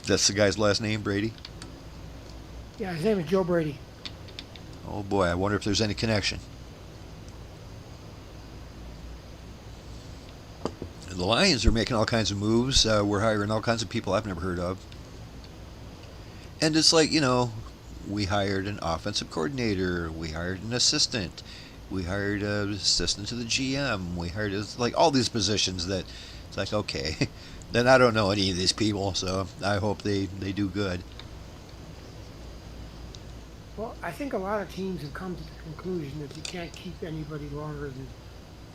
A: That's the guy's last name, Brady?
D: Yeah, his name is Joe Brady.
A: Oh boy, I wonder if there's any connection. The Lions are making all kinds of moves. We're hiring all kinds of people I've never heard of. And it's like, you know, we hired an offensive coordinator, we hired an assistant, we hired an assistant to the GM, we hired like all these positions that it's like, okay, then I don't know any of these people, so I hope they do good.
D: Well, I think a lot of teams have come to the conclusion that you can't keep anybody longer than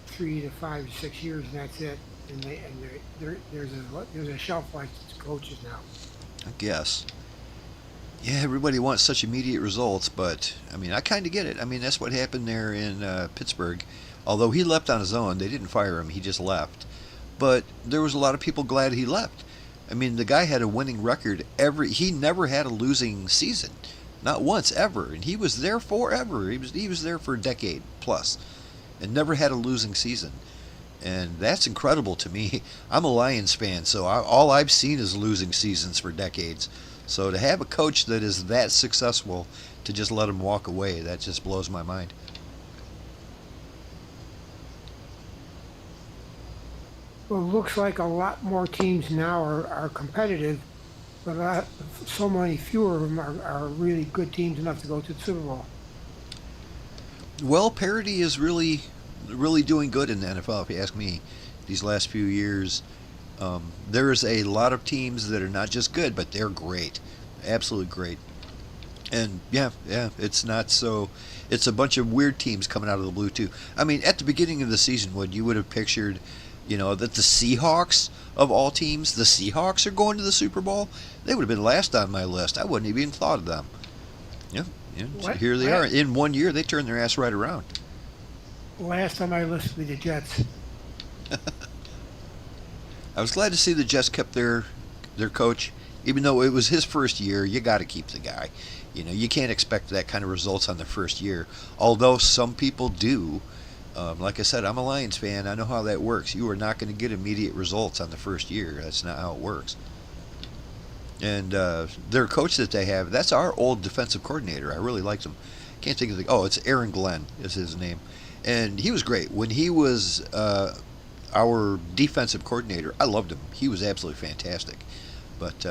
D: 3 to 5 to 6 years, and that's it. And there's a shelf life to coaches now.
A: I guess. Yeah, everybody wants such immediate results, but I mean, I kind of get it. I mean, that's what happened there in Pittsburgh. Although he left on his own, they didn't fire him, he just left. But there was a lot of people glad he left. I mean, the guy had a winning record he never had a losing season. Not once ever, and he was there forever. He was there for a decade plus and never had a losing season. And that's incredible to me. I'm a Lions fan, so all I've seen is losing seasons for decades. So to have a coach that is that successful, to just let him walk away, that just blows my mind.
D: Well, it looks like a lot more teams now are competitive, but so many fewer of them are really good teams enough to go to the Super Bowl.
A: Well, parity is really, really doing good in the NFL, if you ask me. These last few years, there's a lot of teams that are not just good, but they're great, absolutely great. And yeah, it's not so. It's a bunch of weird teams coming out of the blue too. I mean, at the beginning of the season, when you would have pictured, you know, that the Seahawks of all teams, the Seahawks are going to the Super Bowl, they would have been last on my list. I wouldn't have even thought of them. Yeah, so
D: What?
A: here they are. In 1 year, they turned their ass right around.
D: Last on my list would be the Jets.
A: I was glad to see the Jets kept their coach, even though it was his first year. You got to keep the guy. You know, you can't expect that kind of results on the first year. Although some people do. Like I said, I'm a Lions fan. I know how that works. You are not going to get immediate results on the first year. That's not how it works. And their coach that they have, that's our old defensive coordinator. I really liked him. Can't think of it's Aaron Glenn is his name. And he was great. When he was our defensive coordinator, I loved him. He was absolutely fantastic. But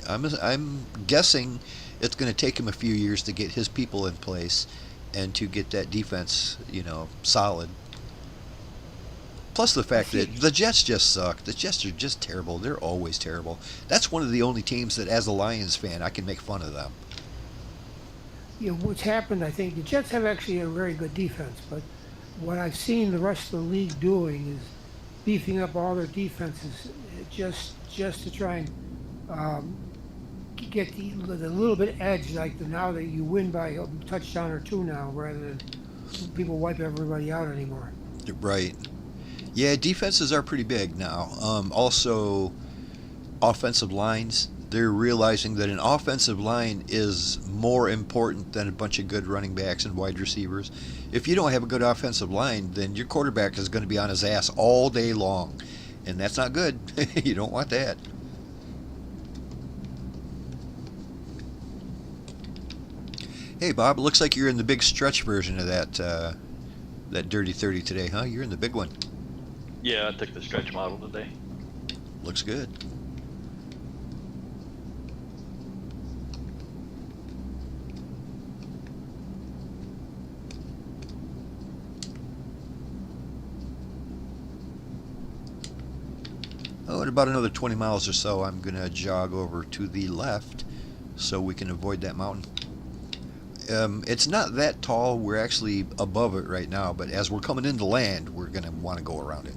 A: I'm guessing it's going to take him a few years to get his people in place and to get that defense, you know, solid. Plus the fact that the Jets just suck. The Jets are just terrible. They're always terrible. That's one of the only teams that, as a Lions fan, I can make fun of them.
D: You know, what's happened, I think, the Jets have actually a very good defense, but what I've seen the rest of the league doing is beefing up all their defenses just to try and get the little bit edge, like now that you win by a touchdown or two now, rather than people wipe everybody out anymore.
A: Right. Yeah, defenses are pretty big now. Also, offensive lines. They're realizing that an offensive line is more important than a bunch of good running backs and wide receivers. If you don't have a good offensive line, then your quarterback is going to be on his ass all day long. And that's not good. You don't want that. Hey, Bob, it looks like you're in the big stretch version of that Dirty 30 today, huh? You're in the big one.
B: Yeah, I took the stretch model today.
A: Looks good. Oh, in about another 20 miles or so, I'm going to jog over to the left so we can avoid that mountain. It's not that tall. We're actually above it right now, but as we're coming into land, we're going to want to go around it.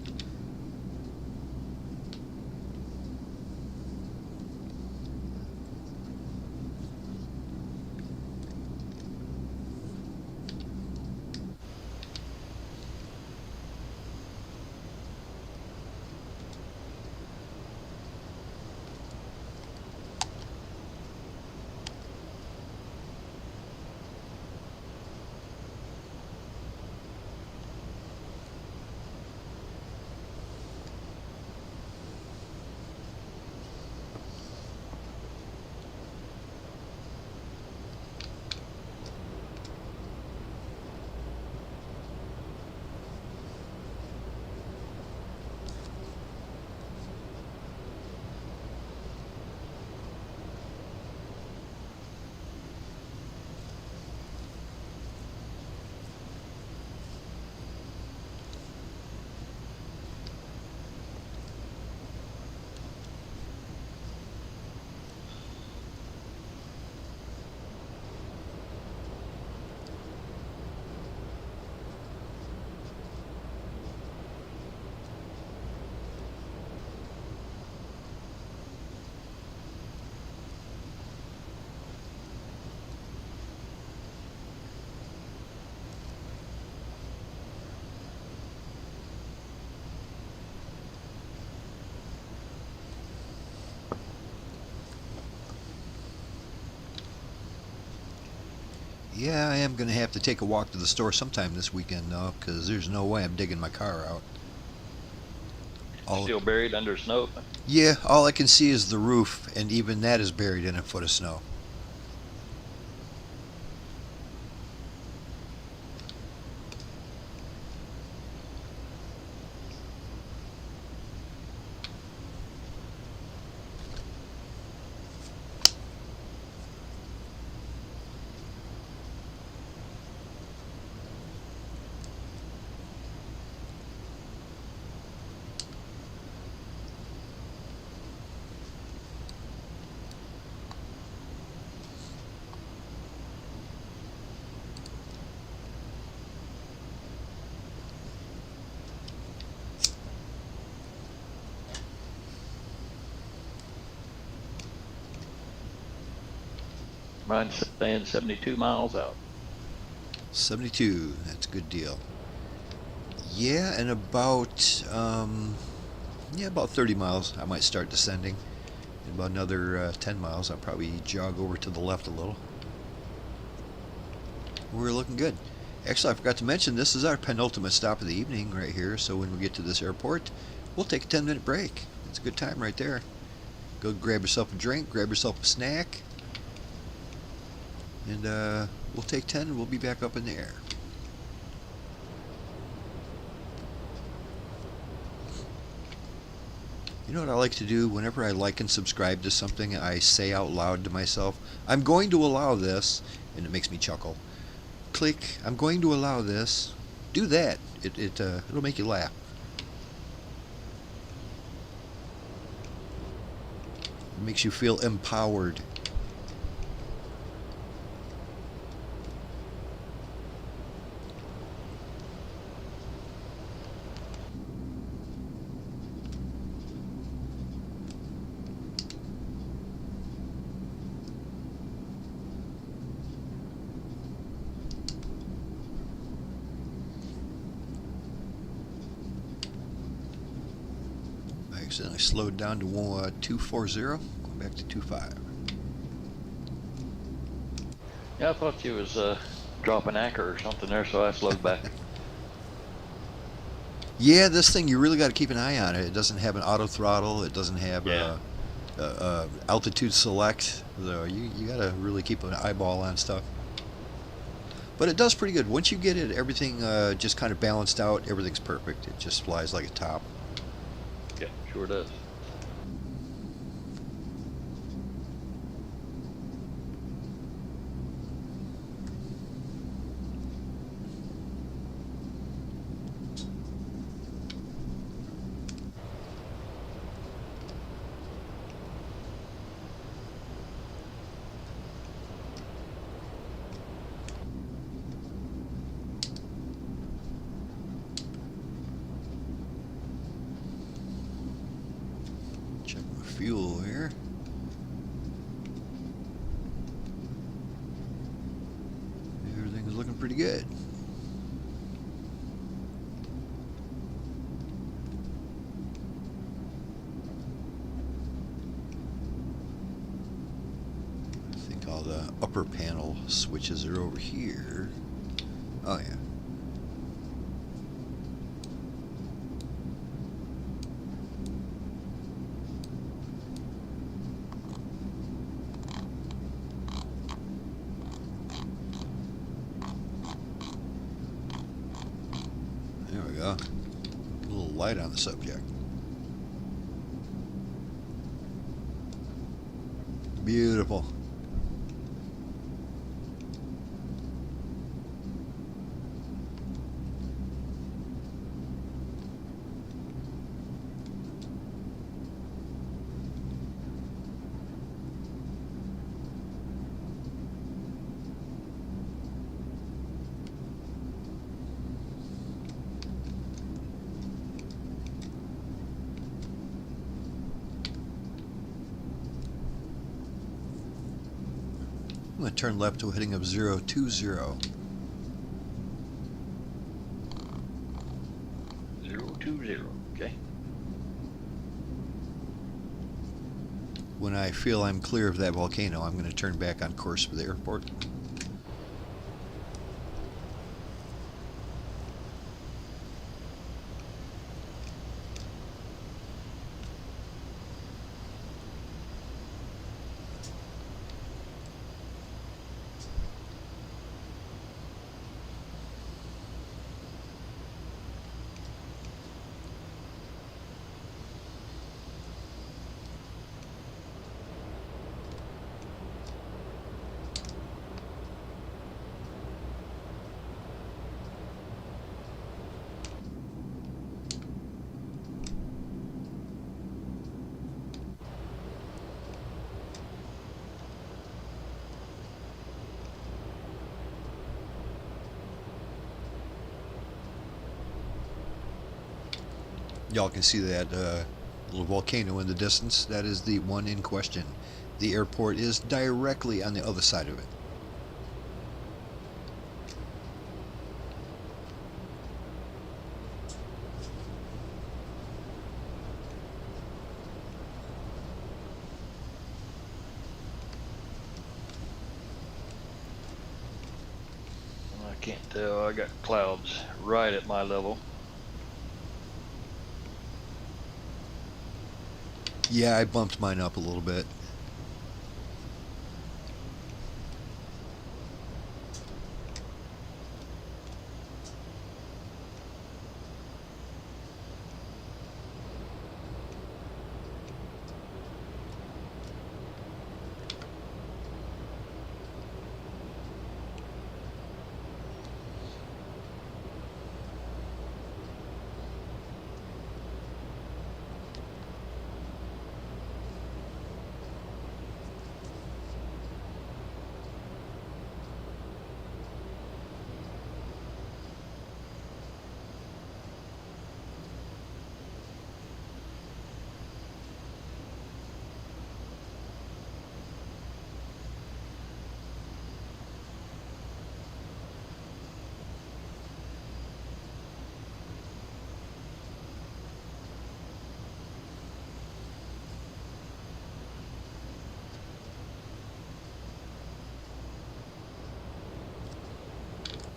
A: Yeah, I am going to have to take a walk to the store sometime this weekend, though, because there's no way I'm digging my car out.
B: Still buried under snow.
A: Yeah, all I can see is the roof, and even that is buried in a foot of snow.
B: Mine's saying 72 miles out.
A: 72, that's a good deal. Yeah, and about, about 30 miles I might start descending. In about another 10 miles I'll probably jog over to the left a little. We're looking good. Actually, I forgot to mention, this is our penultimate stop of the evening right here, so when we get to this airport, we'll take a 10-minute break. It's a good time right there. Go grab yourself a drink, grab yourself a snack, and we'll take 10 and we'll be back up in the air. You know what I like to do? Whenever I like and subscribe to something, I say out loud to myself, I'm going to allow this, and it makes me chuckle. Click, I'm going to allow this. Do that. It'll make you laugh. It makes you feel empowered. I accidentally slowed down to 240, going back to 25.
B: Yeah, I thought you was dropping anchor or something there, so I slowed back.
A: Yeah, this thing, you really got to keep an eye on it. It doesn't have an auto throttle. It doesn't have altitude select. So you got to really keep an eyeball on stuff. But it does pretty good. Once you get it, everything just kind of balanced out. Everything's perfect. It just flies like a top.
B: Yeah, sure does.
A: Check my fuel here. Everything is looking pretty good. I think all the upper panel switches are over here. Oh yeah. There we go. Get a little light on the subject. Beautiful. I'm going to turn left to a heading of 020.
B: 020. Okay.
A: When I feel I'm clear of that volcano, I'm going to turn back on course for the airport. Y'all can see that little volcano in the distance. That is the one in question. The airport is directly on the other side of it.
B: I can't tell. I got clouds right at my level.
A: Yeah, I bumped mine up a little bit.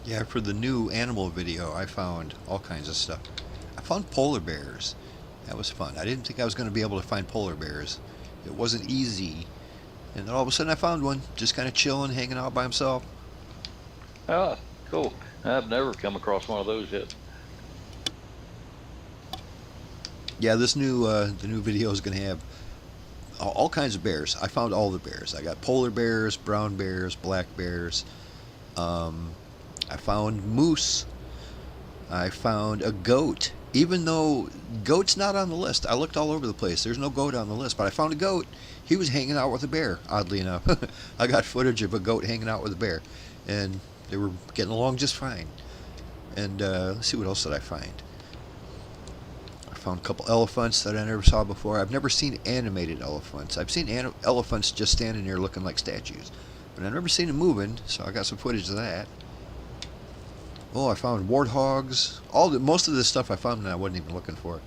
A: Yeah, for the new animal video, I found all kinds of stuff. I found polar bears. That was fun. I didn't think I was going to be able to find polar bears. It wasn't easy. And then all of a sudden I found one, just kind of chilling, hanging out by himself.
B: Ah, cool. I've never come across one of those yet.
A: Yeah, this new the new video is going to have all kinds of bears. I found all the bears. I got polar bears, brown bears, black bears. I found moose. I found a goat. Even though goat's not on the list, I looked all over the place. There's no goat on the list, but I found a goat. He was hanging out with a bear, oddly enough. I got footage of a goat hanging out with a bear, and they were getting along just fine. And let's see, what else did I find? I found a couple elephants that I never saw before. I've never seen animated elephants. I've seen elephants just standing there looking like statues, but I've never seen them moving, so I got some footage of that. Oh, I found warthogs. Most of this stuff I found and I wasn't even looking for.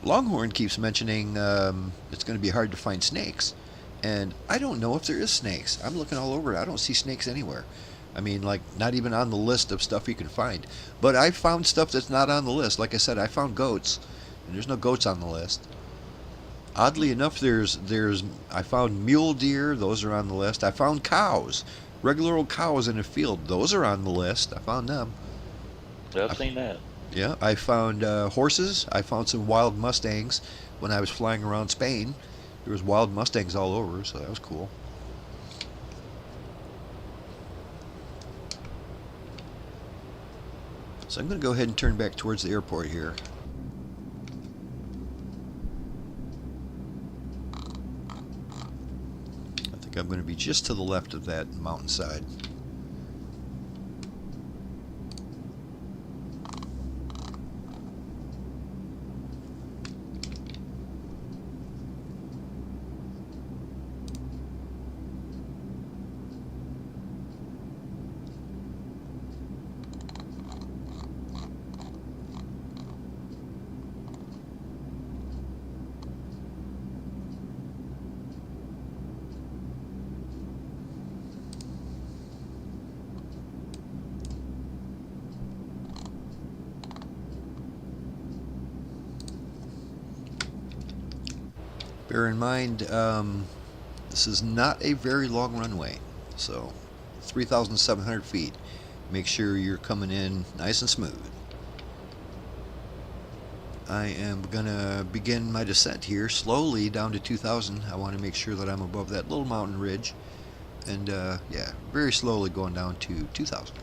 A: Longhorn keeps mentioning it's going to be hard to find snakes, and I don't know if there is snakes. I'm looking all over. I don't see snakes anywhere. I mean, like, not even on the list of stuff you can find. But I found stuff that's not on the list. Like I said, I found goats, and there's no goats on the list. Oddly enough, I found mule deer. Those are on the list. I found cows, regular old cows in a field. Those are on the list. I found them.
B: I've seen that.
A: Yeah, I found horses. I found some wild mustangs when I was flying around Spain. There was wild mustangs all over, so that was cool. So I'm going to go ahead and turn back towards the airport here. I'm going to be just to the left of that mountainside. Bear in mind, this is not a very long runway, so 3,700 feet. Make sure you're coming in nice and smooth. I am gonna begin my descent here slowly down to 2,000. I want to make sure that I'm above that little mountain ridge, and yeah, very slowly going down to 2,000.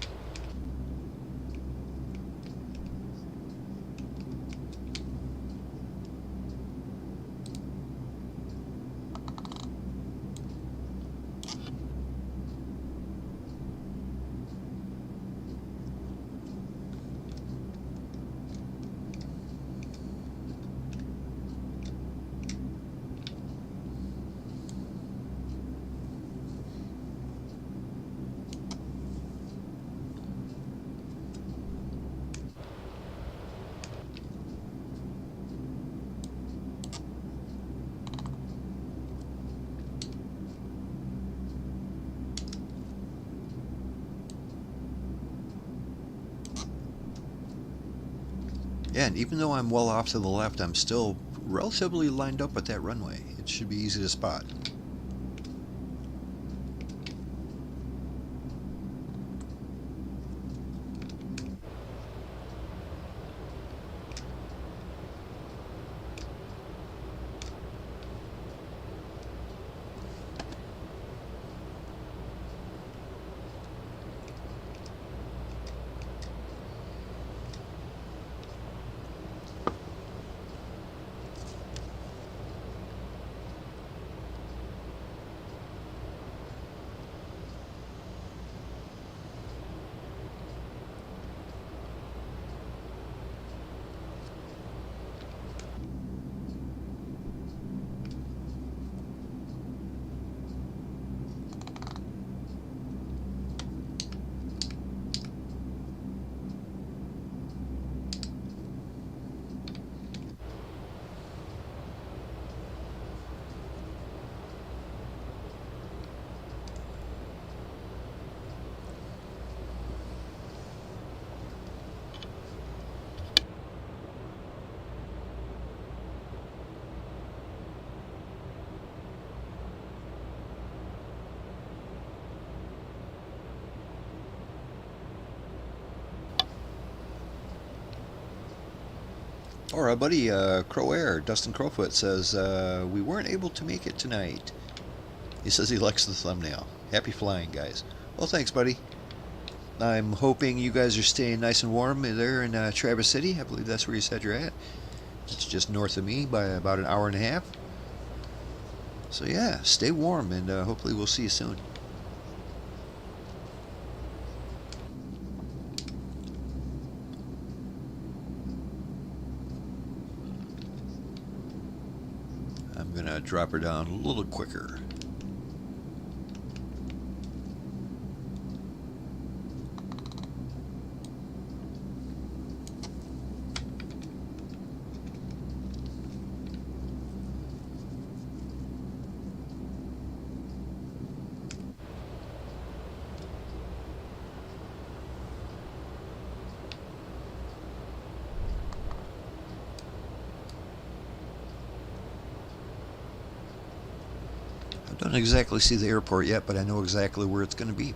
A: Yeah, and even though I'm well off to the left, I'm still relatively lined up with that runway. It should be easy to spot. All right, buddy. Crow Air, Dustin Crowfoot says, we weren't able to make it tonight. He says he likes the thumbnail. Happy flying, guys. Well, thanks, buddy. I'm hoping you guys are staying nice and warm there in Traverse City. I believe that's where you said you're at. It's just north of me by about an hour and a half. So yeah, stay warm, and hopefully we'll see you soon. I'm going to drop her down a little quicker. I don't exactly see the airport yet, but I know exactly where it's going to be.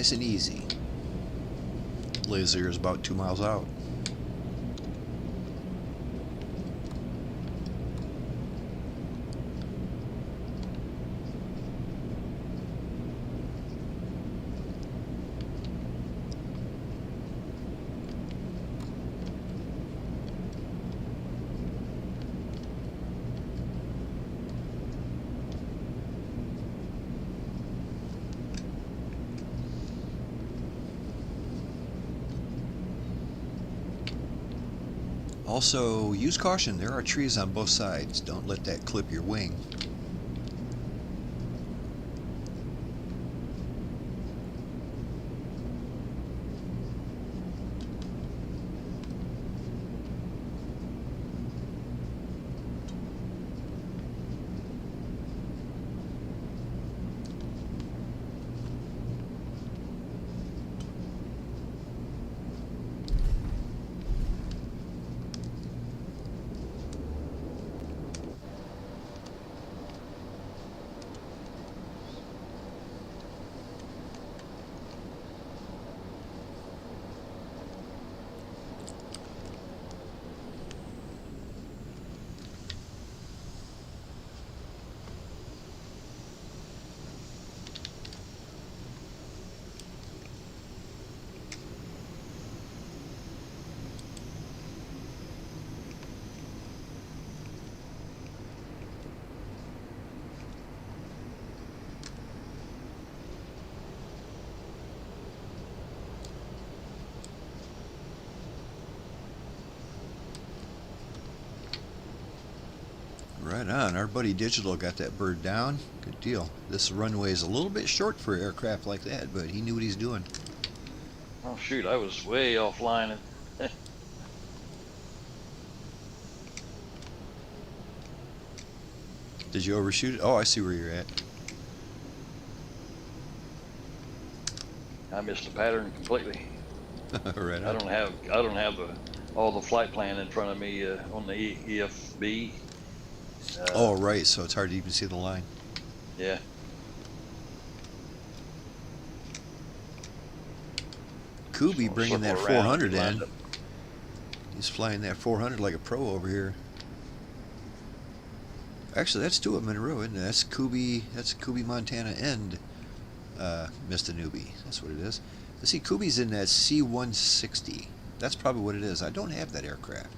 A: nice and easy. Laser is about 2 miles out. Also, use caution. There are trees on both sides. Don't let that clip your wing. Right on. Our buddy Digital got that bird down. Good deal. This runway is a little bit short for aircraft like that, but he knew what he's doing.
B: Oh shoot, I was way offline.
A: Did you overshoot it? Oh, I see where you're at.
B: I missed the pattern completely.
A: Right
B: I
A: on.
B: don't have all the flight plan in front of me on the EFB.
A: Oh, right. So it's hard to even see the line.
B: Yeah.
A: Kubi
B: Just
A: bringing that
B: circle around
A: 400
B: and
A: in.
B: lined up.
A: He's flying that 400 like a pro over here. Actually, that's two of them in a row, isn't it? That's Kubi, Montana, and Mr. Newbie. That's what it is. I see Kubi's in that C-160. That's probably what it is. I don't have that aircraft.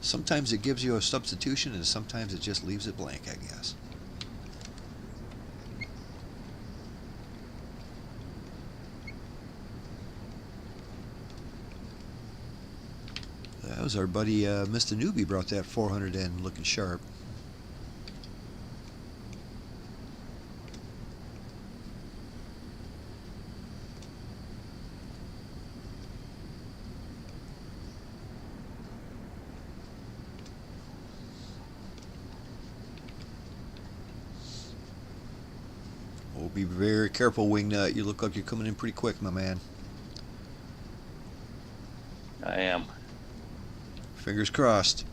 A: Sometimes it gives you a substitution, and sometimes it just leaves it blank, I guess. That was our buddy Mr. Newbie brought that 400 in looking sharp. Oh, be very careful, Wingnut. You look like you're coming in pretty quick, my man.
B: I am.
A: Fingers crossed.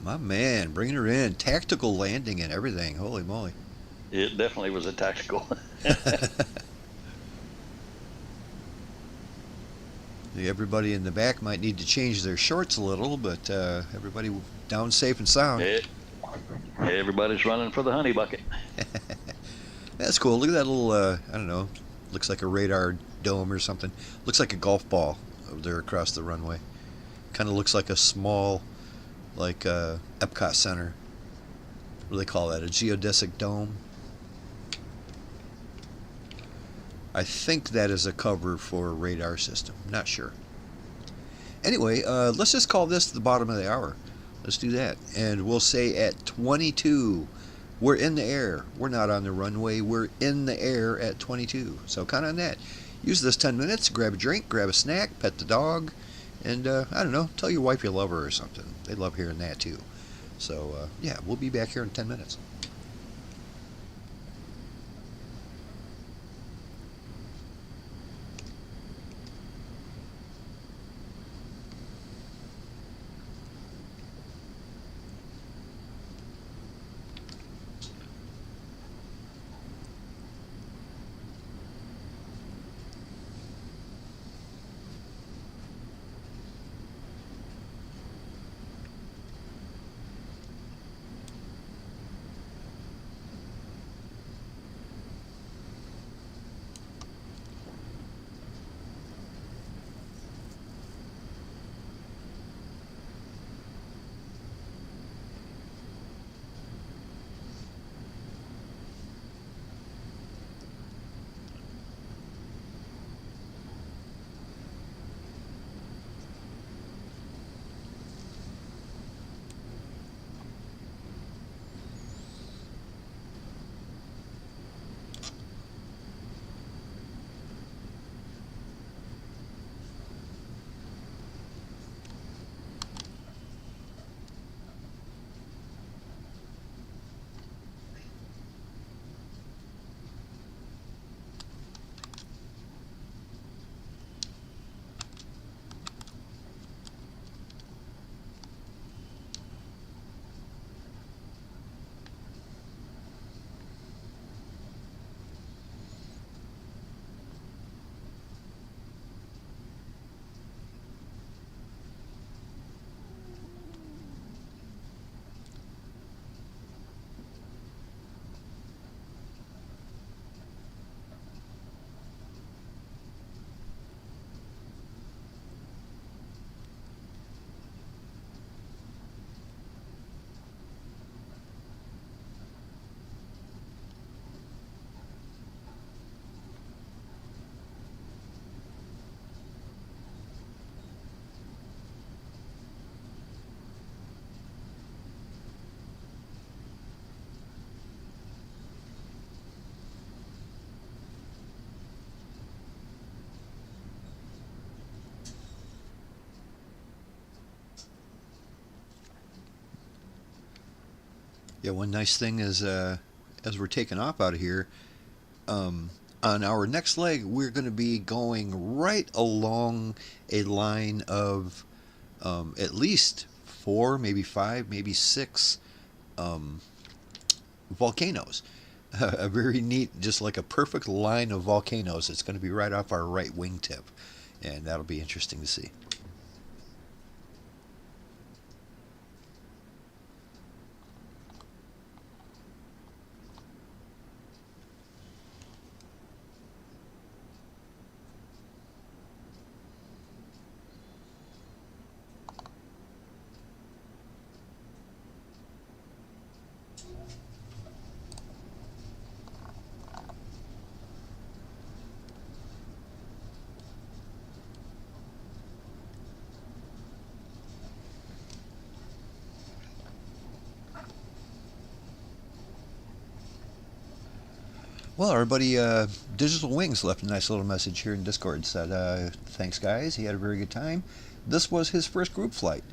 A: My man, bringing her in. Tactical landing and everything. Holy moly.
B: It definitely was a tactical.
A: Everybody in the back might need to change their shorts a little, but everybody down safe and sound.
B: Everybody's running for the honey bucket.
A: That's cool. Look at that little, I don't know, looks like a radar dome or something. Looks like a golf ball over there across the runway. Kind of looks like a small, like Epcot Center. What do they call that? A geodesic dome? I think that is a cover for a radar system. Not sure. Anyway, let's just call this the bottom of the hour. Let's do that. And we'll say at 22, we're in the air. We're not on the runway. We're in the air at 22. So count on that. Use this 10 minutes, grab a drink, grab a snack, pet the dog, and I don't know, tell your wife you love her or something. They love hearing that too. So yeah, we'll be back here in 10 minutes. Yeah, one nice thing is as we're taking off out of here, on our next leg, we're going to be going right along a line of at least four, maybe five, maybe six um, volcanoes. A very neat, just like a perfect line of volcanoes. It's going to be right off our right wingtip, and that'll be interesting to see. Well, our buddy Digital Wings left a nice little message here in Discord. Said, "Thanks, guys. He had a very good time. This was his first group flight.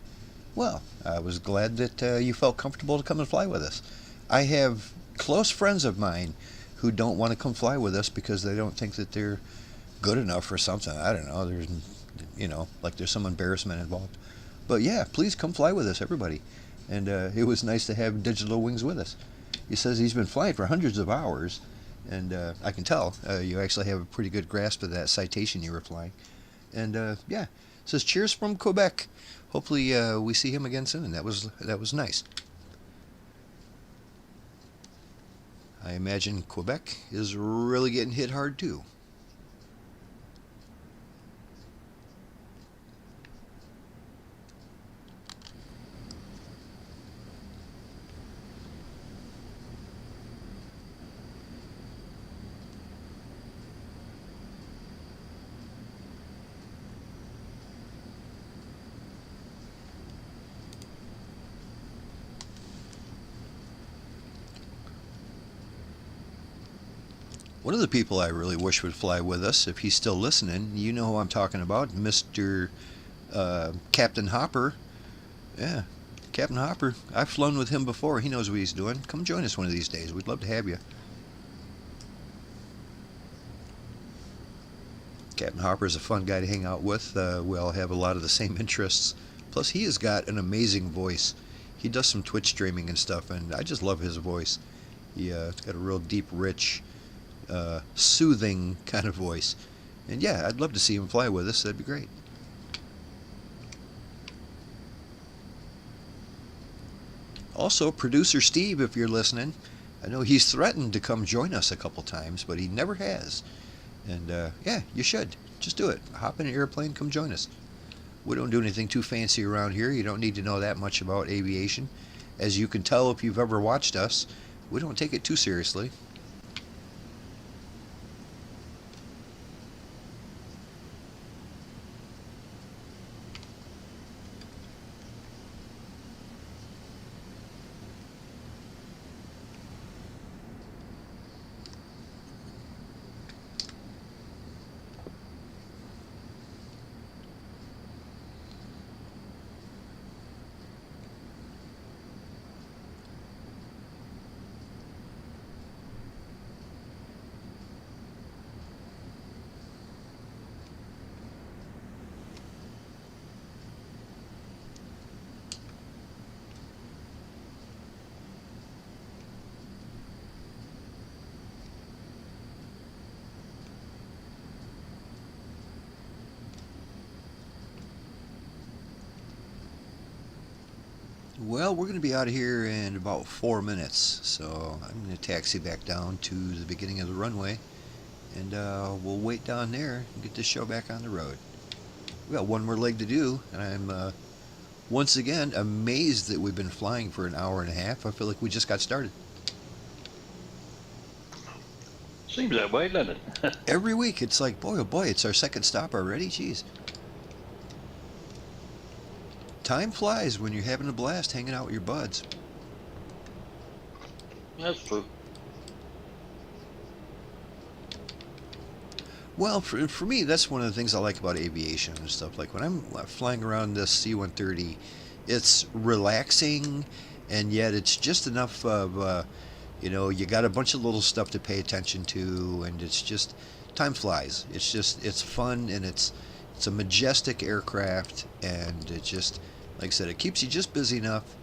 A: Well, I was glad that you felt comfortable to come and fly with us. I have close friends of mine who don't want to come fly with us because they don't think that they're good enough or something. I don't know. There's, like there's some embarrassment involved. But yeah, please come fly with us, everybody. And it was nice to have Digital Wings with us. He says he's been flying for hundreds of hours, and I can tell you actually have a pretty good grasp of that citation you were flying. And yeah, says cheers from Quebec. Hopefully we see him again soon. That was nice. I imagine Quebec is really getting hit hard too. One of the people I really wish would fly with us, if he's still listening, you know who I'm talking about, Mr. Captain Hopper. Yeah, Captain Hopper. I've flown with him before. He knows what he's doing. Come join us one of these days. We'd love to have you. Captain Hopper is a fun guy to hang out with. We all have a lot of the same interests. Plus, he has got an amazing voice. He does some Twitch streaming and stuff, and I just love his voice. He's got a real deep, rich, soothing kind of voice. And yeah, I'd love to see him fly with us. That'd be great. Also, producer Steve, if you're listening, I know he's threatened to come join us a couple times, but he never has. And yeah, you should. Just do it. Hop in an airplane, come join us. We don't do anything too fancy around here. You don't need to know that much about aviation. As you can tell if you've ever watched us, we don't take it too seriously. Well, we're going to be out of here in about 4 minutes, so I'm going to taxi back down to the beginning of the runway, and we'll wait down there and get this show back on the road. We got one more leg to do, and I'm once again amazed that we've been flying for an hour and a half. I feel like we just got started.
B: Seems that way, doesn't it?
A: Every week, it's like, boy, oh boy, it's our second stop already. Jeez. Time flies when you're having a blast hanging out with your buds.
B: That's true.
A: Well, for me, that's one of the things I like about aviation and stuff. Like when I'm flying around this C-130, it's relaxing, and yet it's just enough of you got a bunch of little stuff to pay attention to, and it's just time flies. It's fun, and it's a majestic aircraft, and it just, like I said, it keeps you just busy enough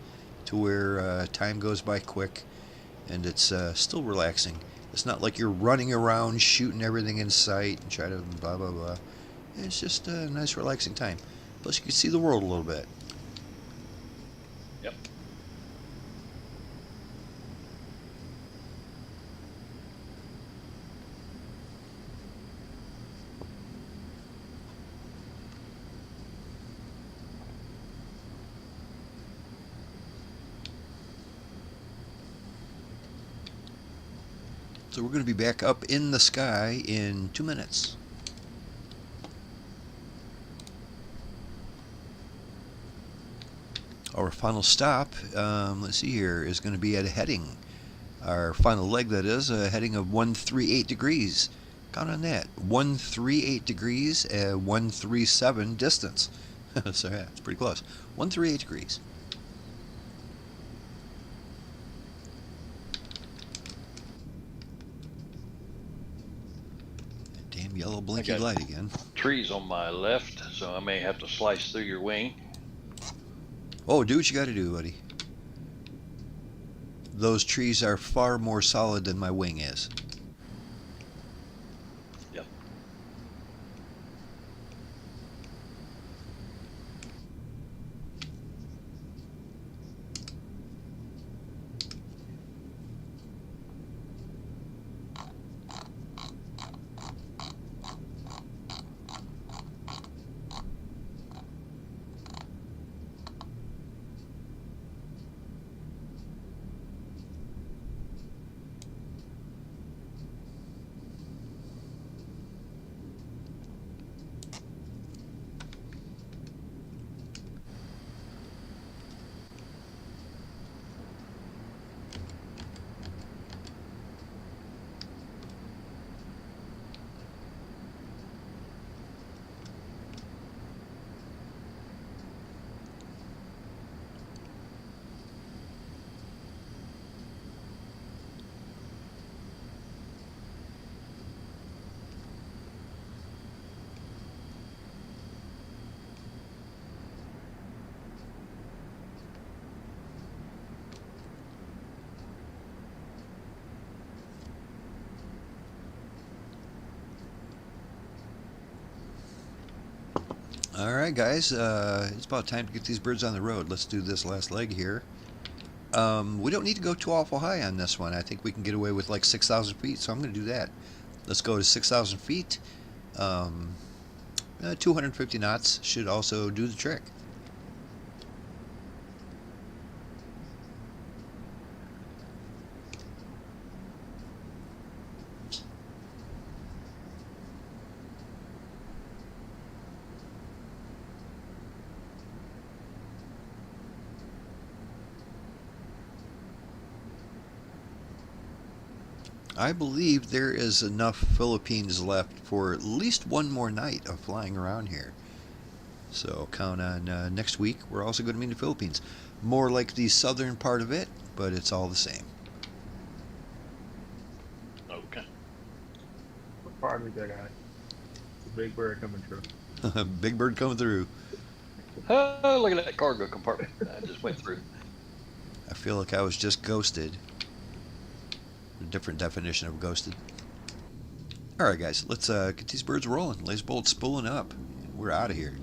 A: to where time goes by quick, and it's still relaxing. It's not like you're running around shooting everything in sight and try to blah blah blah. It's just a nice relaxing time. Plus you can see the world a little bit.
B: Yep.
A: So we're going to be back up in the sky in 2 minutes. Our final stop, let's see here, is going to be at a heading. Our final leg, that is, a heading of 138 degrees. Count on that. 138 degrees at 137 distance. So yeah, it's pretty close. 138 degrees. Damn yellow blinky light again.
B: Trees on my left, so I may have to slice through your wing.
A: Oh, do what you got to do, buddy. Those trees are far more solid than my wing is.
B: Yep.
A: Alright guys, it's about time to get these birds on the road. Let's do this last leg here. We don't need to go too awful high on this one. I think we can get away with like 6,000 feet, so I'm going to do that. Let's go to 6,000 feet. 250 knots should also do the trick. I believe there is enough Philippines left for at least one more night of flying around here. So count on next week. We're also going to be in the Philippines. More like the southern part of it, but it's all the same.
B: Okay.
C: Pardon me, that guy. The big bird coming through.
A: Big bird coming through.
B: Oh, look at that cargo compartment I just went through.
A: I feel like I was just ghosted. A different definition of ghosted. Alright guys, let's get these birds rolling. Lazerbolt's spooling up. We're out of here.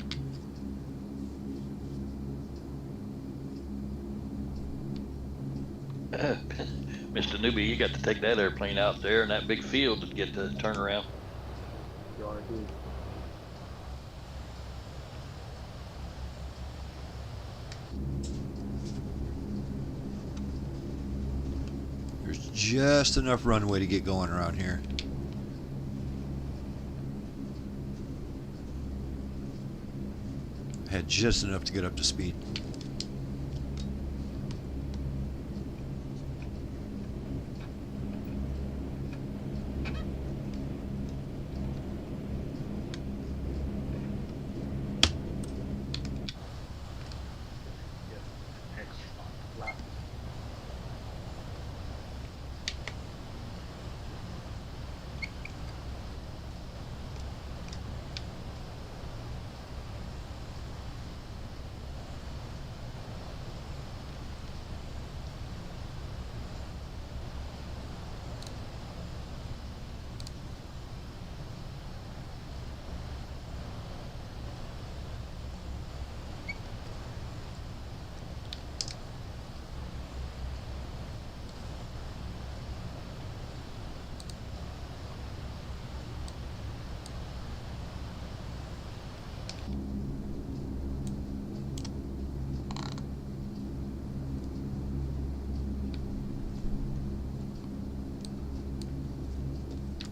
B: Mr. Newbie, you got to take that airplane out there in that big field to get the turnaround.
C: You want to do?
A: There's just enough runway to get going around here. Had just enough to get up to speed.
C: Yes. Next lap.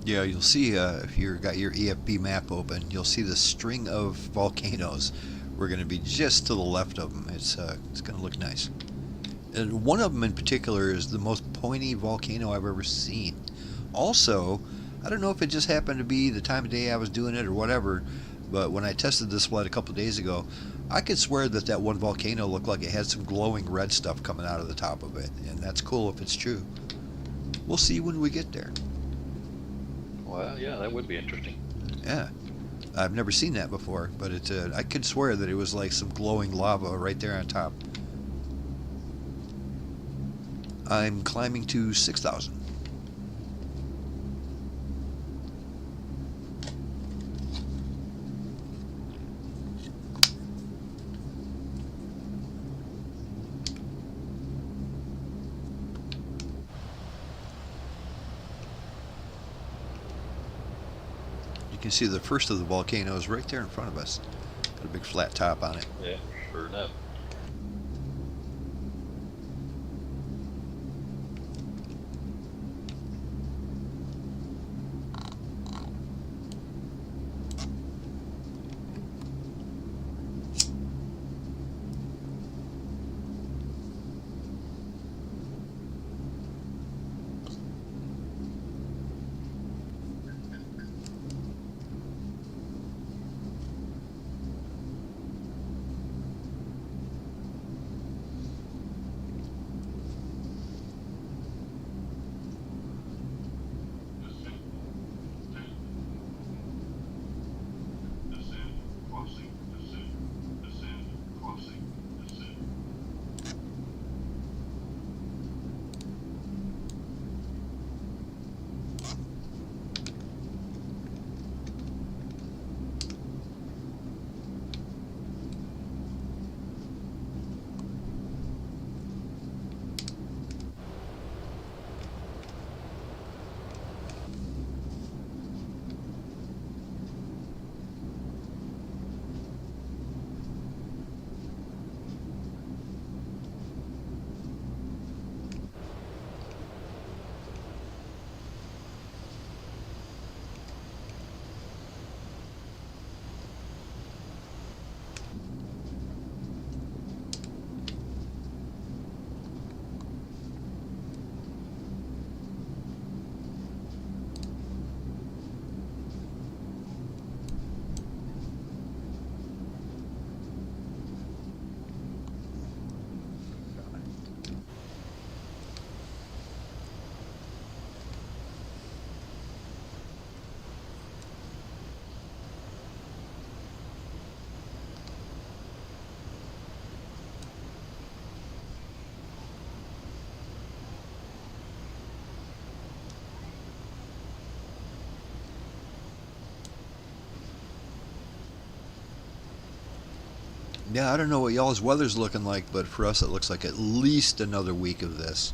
A: Yeah, you'll see if you've got your EFB map open, you'll see the string of volcanoes. We're going to be just to the left of them. It's going to look nice. And one of them in particular is the most pointy volcano I've ever seen. Also, I don't know if it just happened to be the time of day I was doing it or whatever, but when I tested this flight a couple days ago, I could swear that that one volcano looked like it had some glowing red stuff coming out of the top of it, and that's cool if it's true. We'll see when we get there.
B: Well, yeah, that would be interesting.
A: Yeah, I've never seen that before, but it's I could swear that it was like some glowing lava right there on top. I'm climbing to 6,000. You can see the first of the volcanoes right there in front of us. Got a big flat top on it.
B: Yeah, sure enough.
A: Yeah, I don't know what y'all's weather's looking like, but for us it looks like at least another week of this.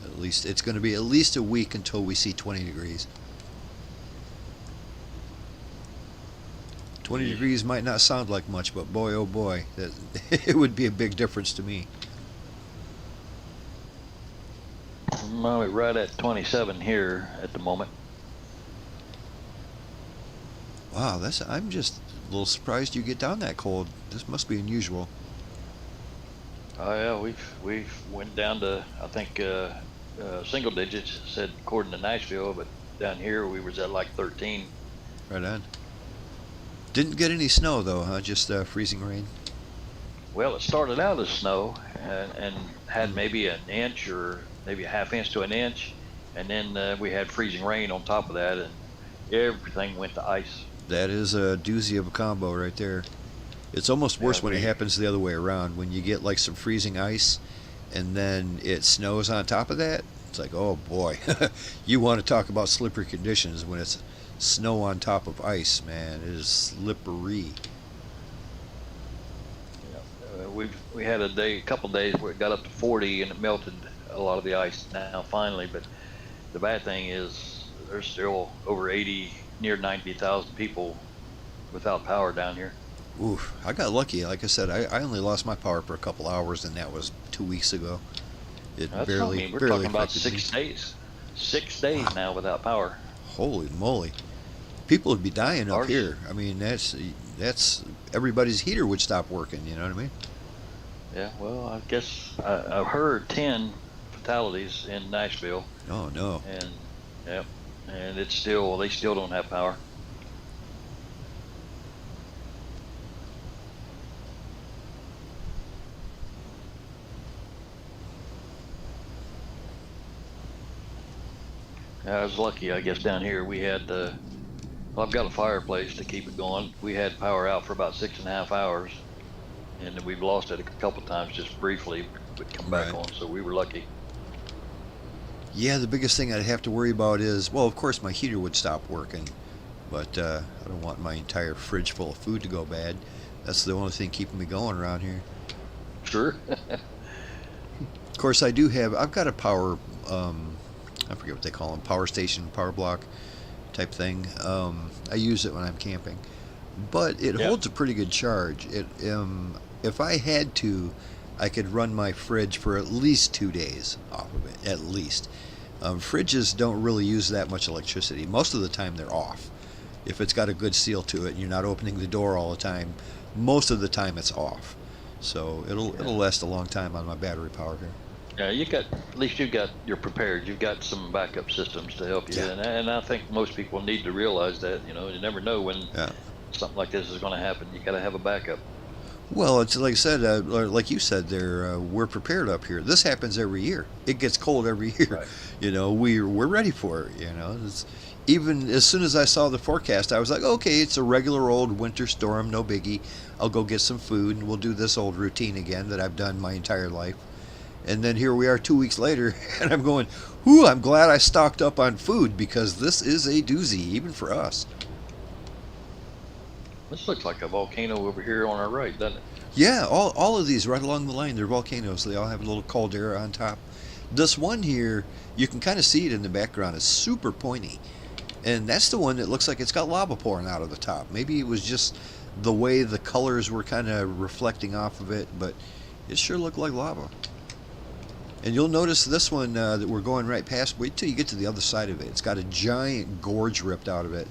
A: At least it's going to be at least a week until we see 20 degrees. 20 degrees might not sound like much, but boy, oh boy, that, it would be a big difference to me.
B: Well, we're right at 27 here at the moment.
A: Wow, I'm just a little surprised you get down that cold. This must be unusual.
B: Oh yeah, we've went down to, I think, single digits, said according to Nashville, but down here we was at like 13.
A: Right on. Didn't get any snow though, huh? Just freezing rain.
B: Well, it started out as snow and had maybe an inch or maybe a half inch to an inch, and then we had freezing rain on top of that, and everything went to ice.
A: That is a doozy of a combo right there. It's almost worse when it happens the other way around. When you get like some freezing ice and then it snows on top of that, it's like, oh boy. You want to talk about slippery conditions when it's snow on top of ice, man. It is slippery.
B: Yeah, we had a couple days where it got up to 40 and it melted a lot of the ice now finally, but the bad thing is there's still over 80, near 90,000 people without power down here.
A: Oof, I got lucky. Like I said, I only lost my power for a couple hours, and that was 2 weeks ago. It
B: That's
A: barely,
B: we're
A: barely
B: talking about
A: affected me.
B: 6 days. 6 days now without power.
A: Holy moly. People would be dying up
B: Ours,
A: here. I mean, that's everybody's heater would stop working. You know what I mean?
B: yeah. Well, I guess I've heard 10 fatalities in Nashville,
A: Oh no.
B: and yep, and it's still they still don't have power. I was lucky, I guess, down here we had. Well, I've got a fireplace to keep it going. We had power out for about 6.5 hours, and then we've lost it a couple times just briefly, but come back
A: Right.
B: on. So we were lucky.
A: Yeah, the biggest thing I'd have to worry about is, well, of course, my heater would stop working, but I don't want my entire fridge full of food to go bad. That's the only thing keeping me going around here.
B: Sure.
A: Of course, I've got a power, I forget what they call them, power station, power block type thing. I use it when I'm camping, but it
B: Yeah.
A: holds a pretty good charge. If I had to, I could run my fridge for at least 2 days off of it, at least. Fridges don't really use that much electricity. Most of the time they're off. If it's got a good seal to it and you're not opening the door all the time, most of the time it's off. So it'll last a long time on my battery power here.
B: Yeah, at least you're prepared. You've got some backup systems to help you,
A: Yeah.
B: and I think most people need to realize that. You never know when
A: Yeah.
B: something like this is going to happen. You got to have a backup.
A: Well, it's like I said, like you said, there we're prepared up here. This happens every year. It gets cold every year.
B: Right.
A: We're ready for it. Even as soon as I saw the forecast, I was like, okay, it's a regular old winter storm, no biggie. I'll go get some food and we'll do this old routine again that I've done my entire life. And then here we are 2 weeks later, and I'm going, whew, I'm glad I stocked up on food because this is a doozy, even for us.
B: This looks like a volcano over here on our right, doesn't it?
A: Yeah, all of these right along the line, they're volcanoes. They all have a little caldera on top. This one here, you can kind of see it in the background. It's super pointy. And that's the one that looks like it's got lava pouring out of the top. Maybe it was just the way the colors were kind of reflecting off of it, but it sure looked like lava. And you'll notice this one that we're going right past. Wait till you get to the other side of it. It's got a giant gorge ripped out of it.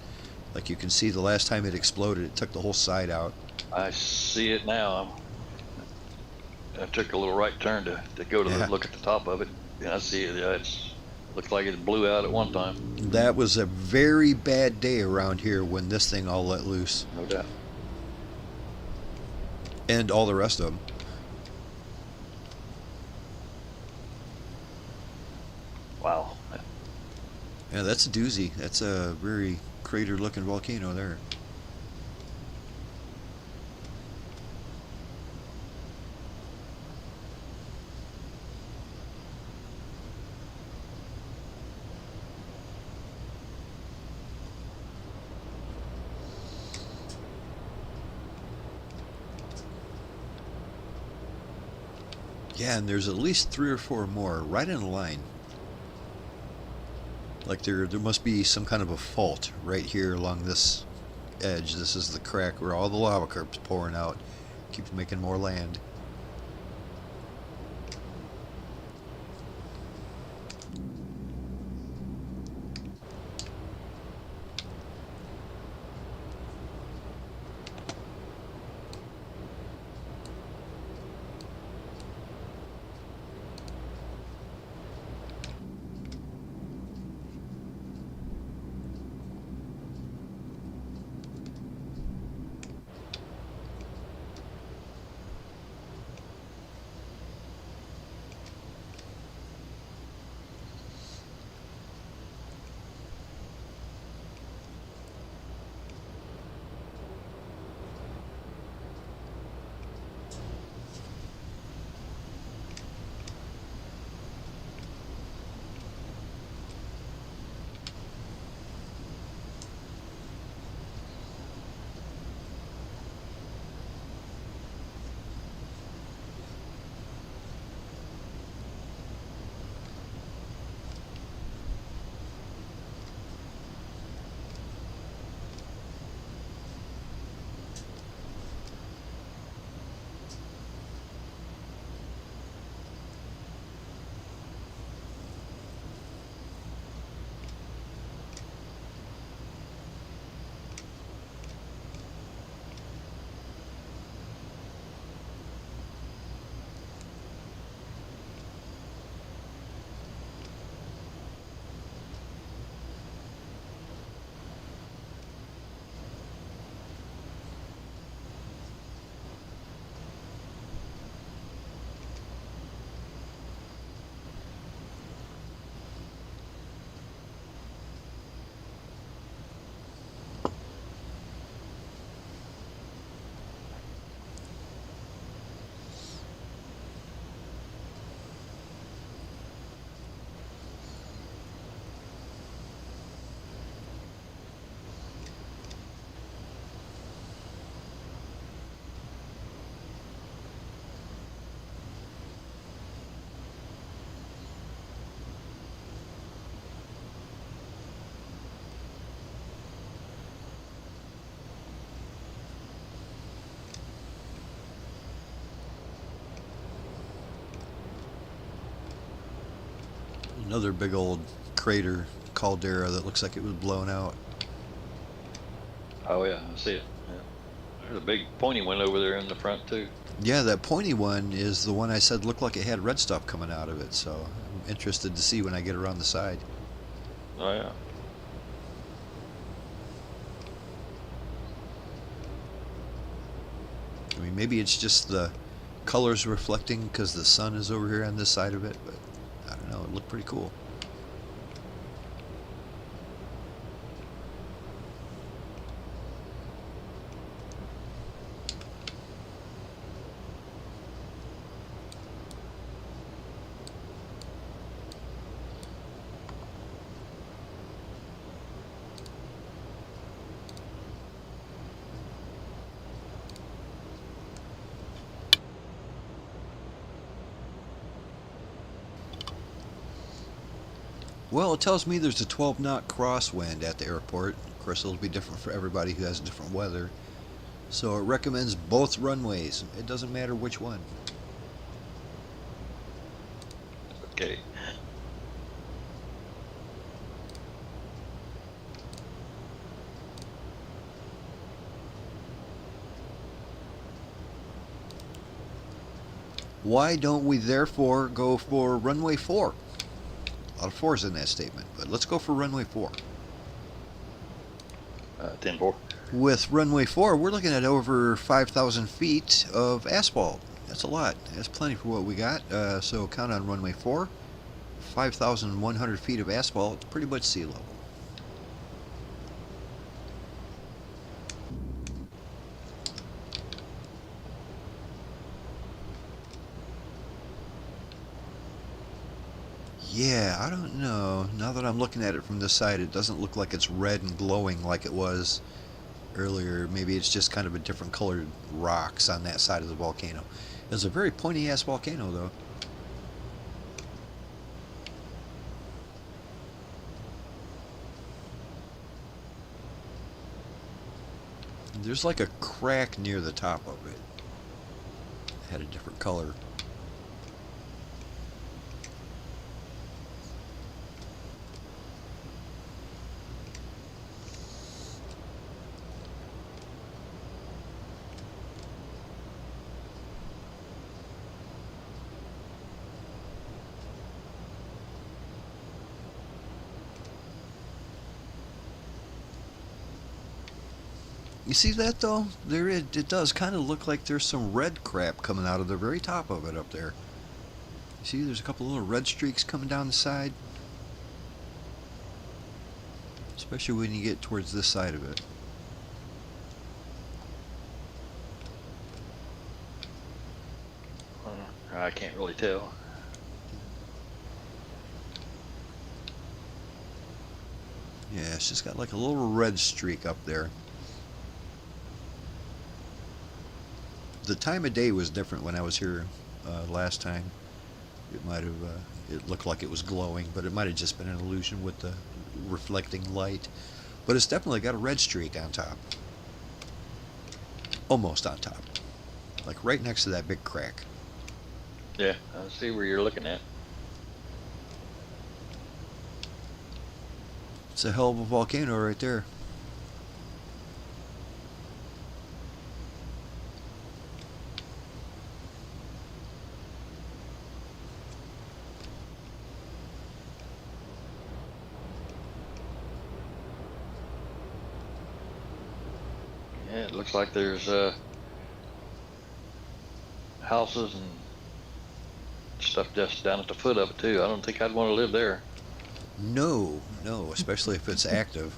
A: Like you can see the last time it exploded, it took the whole side out.
B: I see it now. I took a little right turn to go to
A: Yeah.
B: look at the top of it. And I see it. Yeah, looks like it blew out at one time.
A: That was a very bad day around here when this thing all let loose.
B: No doubt.
A: And all the rest of them.
B: Wow.
A: Yeah, that's a doozy. That's a very crater-looking volcano there. Yeah, and there's at least 3 or 4 more right in a line. Like there must be some kind of a fault right here along this edge. This is the crack where all the lava curps pouring out. Keeps making more land. Another big old crater caldera that looks like it was blown out.
B: Oh yeah, I see it. Yeah. There's a big pointy one over there in the front too.
A: Yeah, that pointy one is the one I said looked like it had red stuff coming out of it, so I'm interested to see when I get around the side.
B: Oh yeah.
A: I mean, maybe it's just the colors reflecting because the sun is over here on this side of it, but I don't know, it looked pretty cool. Well, it tells me there's a 12-knot crosswind at the airport. Of course, it'll be different for everybody who has different weather. So it recommends both runways. It doesn't matter which one.
B: Okay.
A: Why don't we therefore go for runway 4? A lot of 4's in that statement, but let's go for runway 4.
B: 10-4.
A: With runway 4, we're looking at over 5,000 feet of asphalt. That's a lot. That's plenty for what we got. So count on runway 4. 5,100 feet of asphalt, pretty much sea level. Yeah, I don't know. Now that I'm looking at it from this side, it doesn't look like it's red and glowing like it was earlier. Maybe it's just kind of a different colored rocks on that side of the volcano. It's a very pointy ass volcano though. There's like a crack near the top of it. It had a different color. You see that though? It does kind of look like there's some red crap coming out of the very top of it up there. You see there's a couple little red streaks coming down the side. Especially when you get towards this side of it.
B: I can't really tell.
A: Yeah, it's just got like a little red streak up there. The time of day was different when I was here last time. It might have, it looked like it was glowing, but it might have just been an illusion with the reflecting light. But it's definitely got a red streak on top. Almost on top. Like right next to that big crack.
B: Yeah, I see where you're looking at.
A: It's a hell of a volcano right there.
B: Yeah, it looks like there's houses and stuff just down at the foot of it too. I don't think I'd want to live there.
A: No, no, especially if it's active.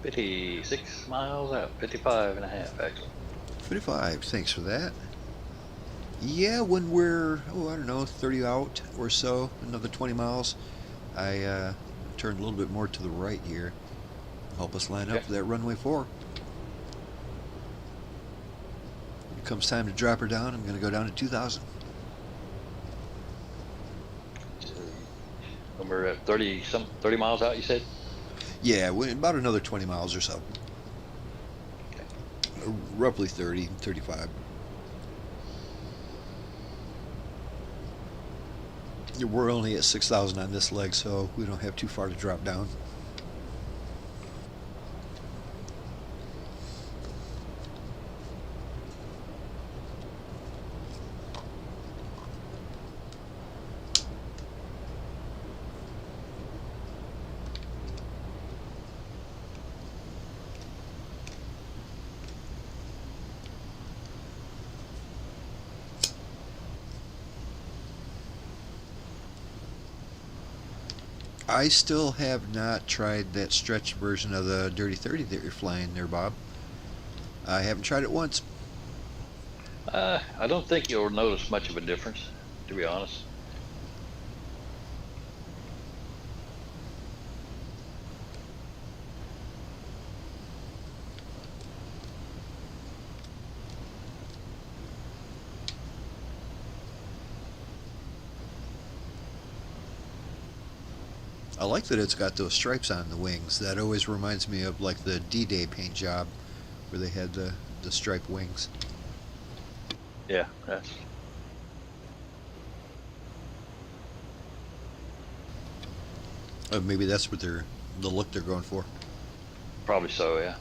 B: 56 miles out, 55 and a half actually.
A: 55. Thanks for that. Yeah, when we're, oh, I don't know, 30 out or so, another 20 miles, I turned a little bit more to the right here. Help us line up
B: Okay.
A: for that runway 4. When it comes time to drop her down, I'm going to go down to 2,000.
B: When we're at 30 miles out, you said?
A: Yeah, about another 20 miles or so.
B: Okay.
A: Roughly 30, 35. We're only at 6,000 on this leg, so we don't have too far to drop down. I still have not tried that stretched version of the Dirty 30 that you're flying there, Bob. I haven't tried it once.
B: I don't think you'll notice much of a difference, to be honest.
A: I like that it's got those stripes on the wings. That always reminds me of like the D-Day paint job where they had the striped wings.
B: Yeah, that's
A: Maybe that's what the look they're going for.
B: probably so, yeah.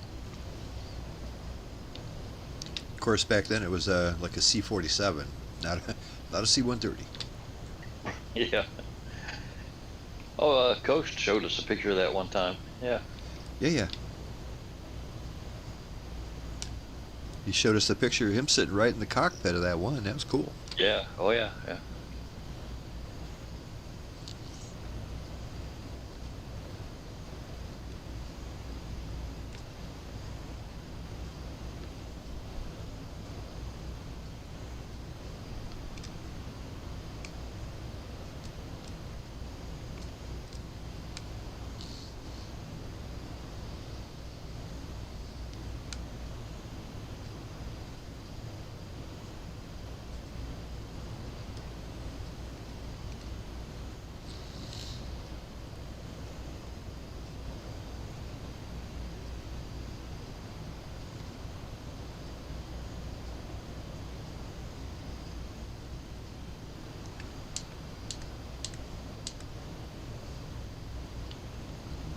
A: Of course, back then it was like a C-47, not a C-130.
B: Yeah. Oh, Coast showed us a picture of that one time. Yeah.
A: Yeah. He showed us a picture of him sitting right in the cockpit of that one. That was cool.
B: Yeah. Oh, yeah. Yeah.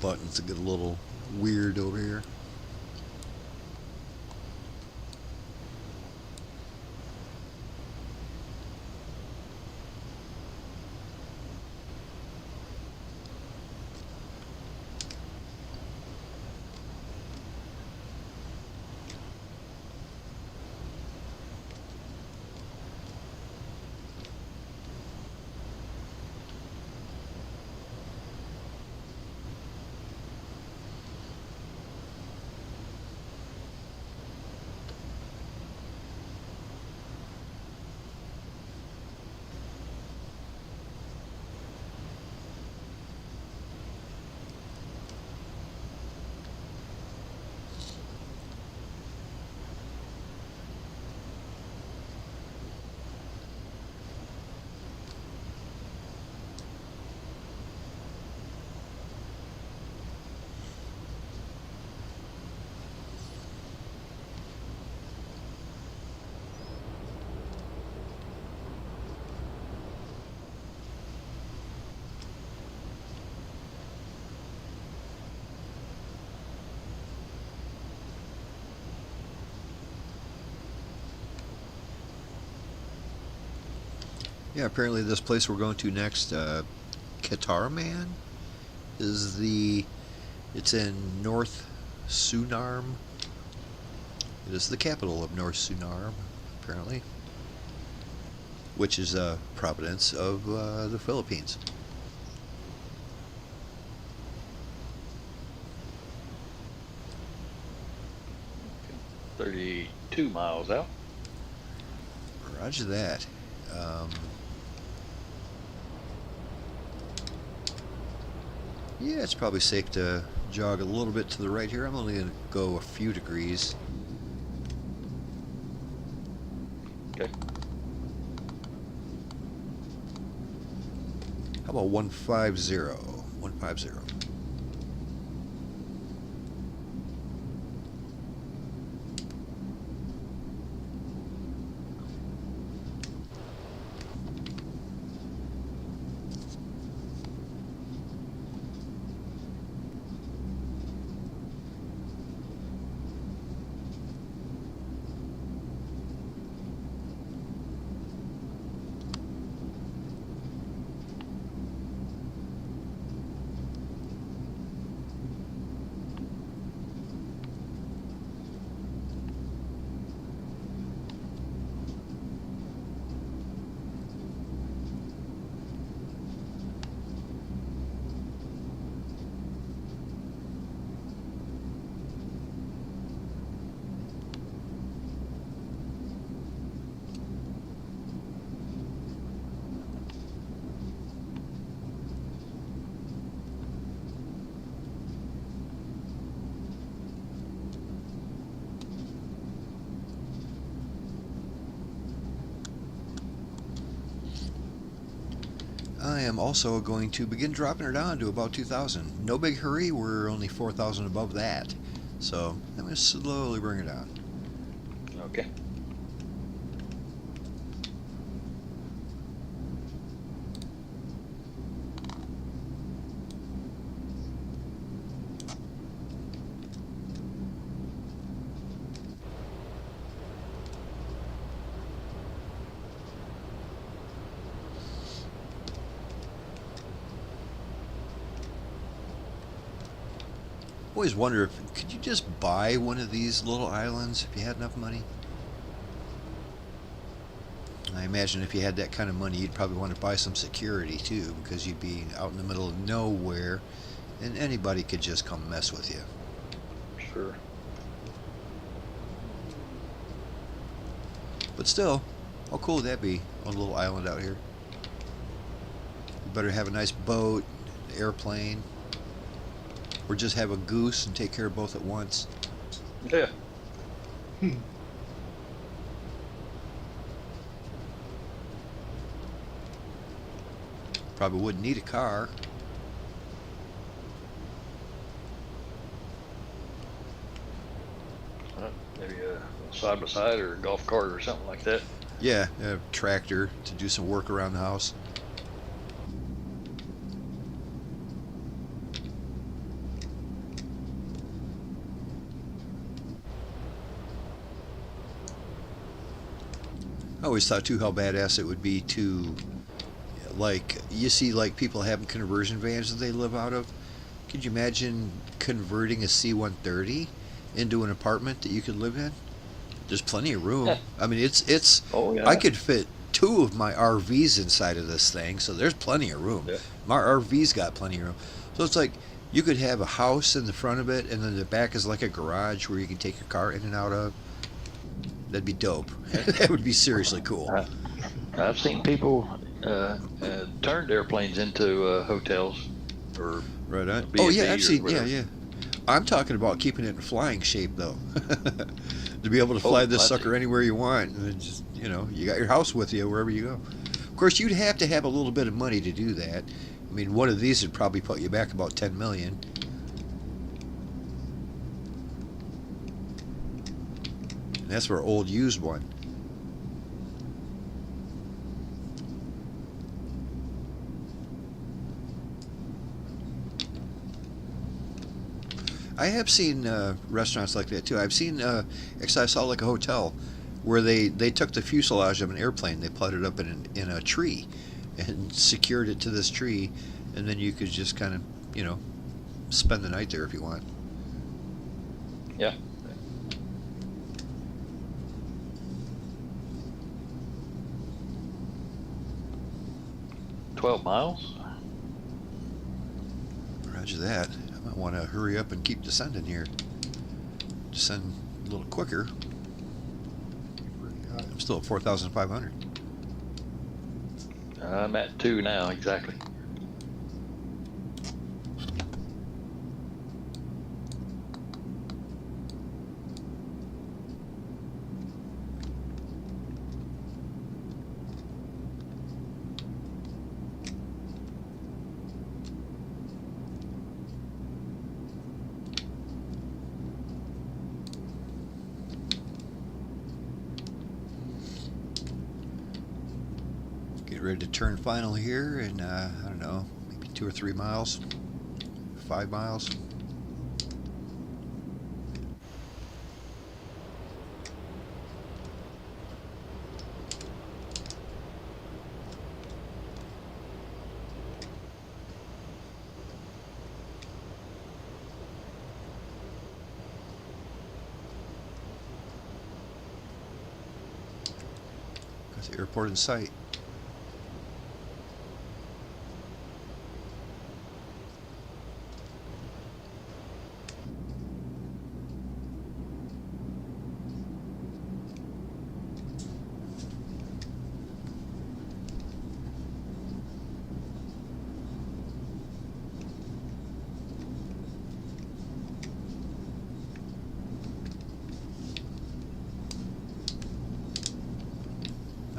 A: Buttons get a little weird over here. Yeah, apparently this place we're going to next, Catarman, it's in North Sunarm. It is the capital of North Sunarm, apparently, which is a province of the Philippines.
B: 32 miles out.
A: Roger that. Yeah, it's probably safe to jog a little bit to the right here. I'm only going to go a few degrees.
B: Okay.
A: How about 150? 150. I am also going to begin dropping her down to about 2,000. No big hurry, we're only 4,000 above that. So I'm going to slowly bring her down.
B: Okay.
A: Always wonder if could you just buy one of these little islands if you had enough money? I imagine if you had that kind of money, you'd probably want to buy some security too, because you'd be out in the middle of nowhere, and anybody could just come mess with you.
B: Sure.
A: But still, how cool would that be on a little island out here? You better have a nice boat, airplane, or just have a goose and take care of both at once.
B: Yeah.
A: Probably wouldn't need a car.
B: Maybe a side by side or a golf cart or something like that.
A: Yeah, a tractor to do some work around the house. I always thought too how badass it would be to, like, you see like people having conversion vans that they live out of. Could you imagine converting a C-130 into an apartment that you could live in? There's plenty of room. I mean, it's.
B: Oh yeah.
A: I could fit 2 of my RVs inside of this thing, so there's plenty of room.
B: Yeah.
A: My RV's got plenty of room. So it's like you could have a house in the front of it, and then the back is like a garage where you can take your car in and out of. That'd be dope. That would be seriously cool.
B: I've seen people turned airplanes into hotels or
A: Right on.
B: B&B
A: Oh yeah,
B: or
A: I've seen. Yeah,
B: whatever.
A: yeah. I'm talking about keeping it in flying shape though, to be able to fly this
B: I see.
A: sucker anywhere you want. And just you got your house with you wherever you go. Of course, you'd have to have a little bit of money to do that. I mean, one of these would probably put you back about 10 million. And that's for an old used one. I have seen restaurants like that too. I've seen, actually I saw like a hotel where they took the fuselage of an airplane, they put it up in a tree and secured it to this tree, and then you could just kind of, spend the night there if you want.
B: Yeah. 12 miles.
A: Roger that. I might want to hurry up and keep descending here. Descend little quicker.
C: Pretty high.
A: I'm still at 4,500.
B: I'm at 2 now, exactly.
A: Get ready to turn final here in, I don't know, maybe 2 or 3 miles, 5 miles. Got the airport in sight.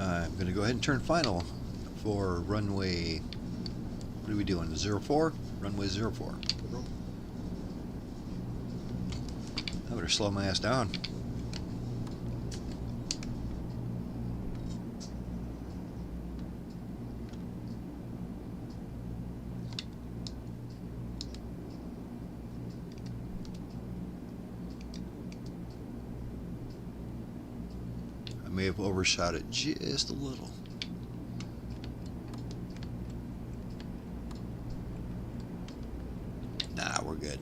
A: I'm going to go ahead and turn final for runway, what are we doing, 04? Runway 04. I better slow my ass down. I may have overshot it just a little. Nah, we're good.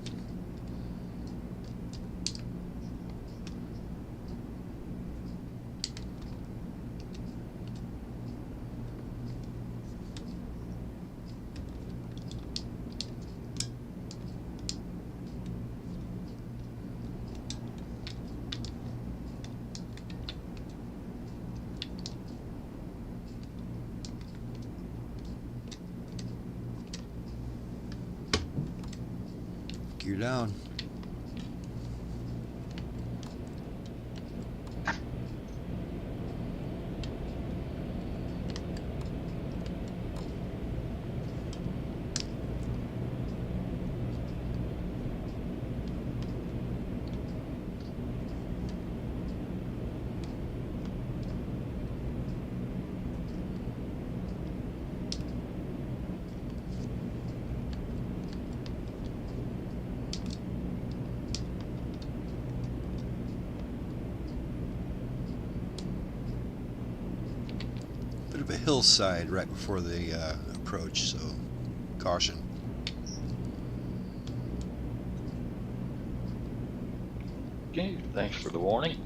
A: Gear down. Bit of a hillside right before the approach, so caution.
B: Okay, thanks for the warning.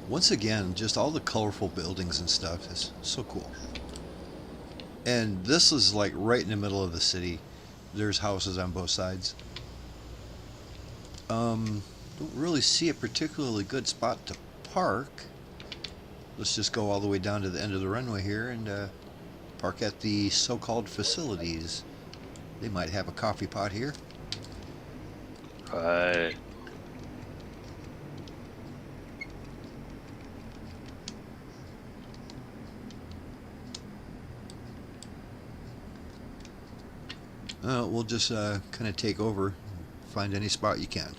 A: Once again, just all the colorful buildings and stuff is so cool. And this is like right in the middle of the city. There's houses on both sides. Don't really see a particularly good spot to park. Let's just go all the way down to the end of the runway here and park at the so-called facilities. They might have a coffee pot here.
B: Right.
A: We'll just kind of take over, find any spot you can.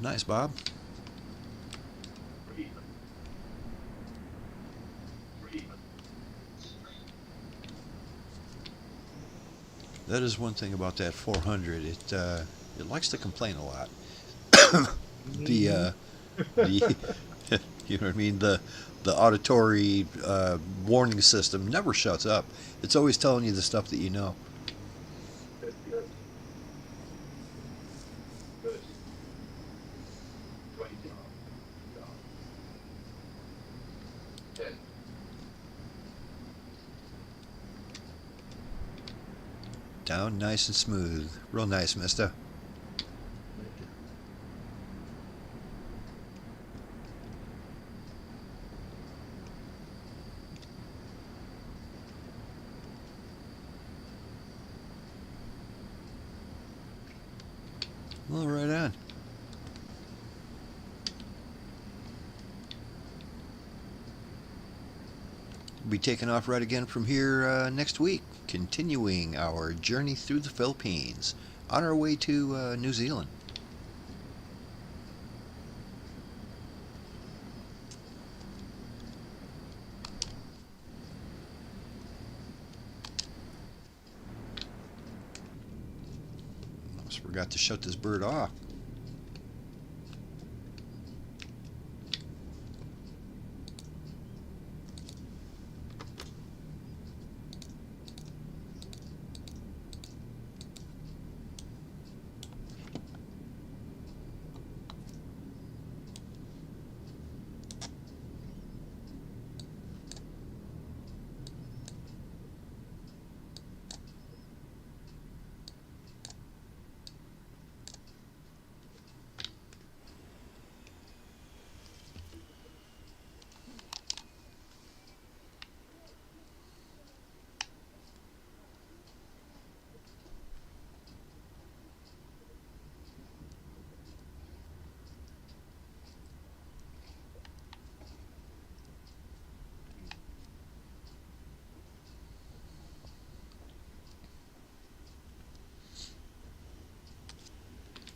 A: was nice, Bob. That is one thing about that 400. It likes to complain a lot. the the you know what I mean, the auditory warning system never shuts up. It's always telling you the stuff that you know.
C: That's good. Good. 20 job. 10.
A: Down nice and smooth. Real nice, mister. Well, right on. We'll be taking off right again from here next week, continuing our journey through the Philippines on our way to New Zealand. Almost forgot to shut this bird off.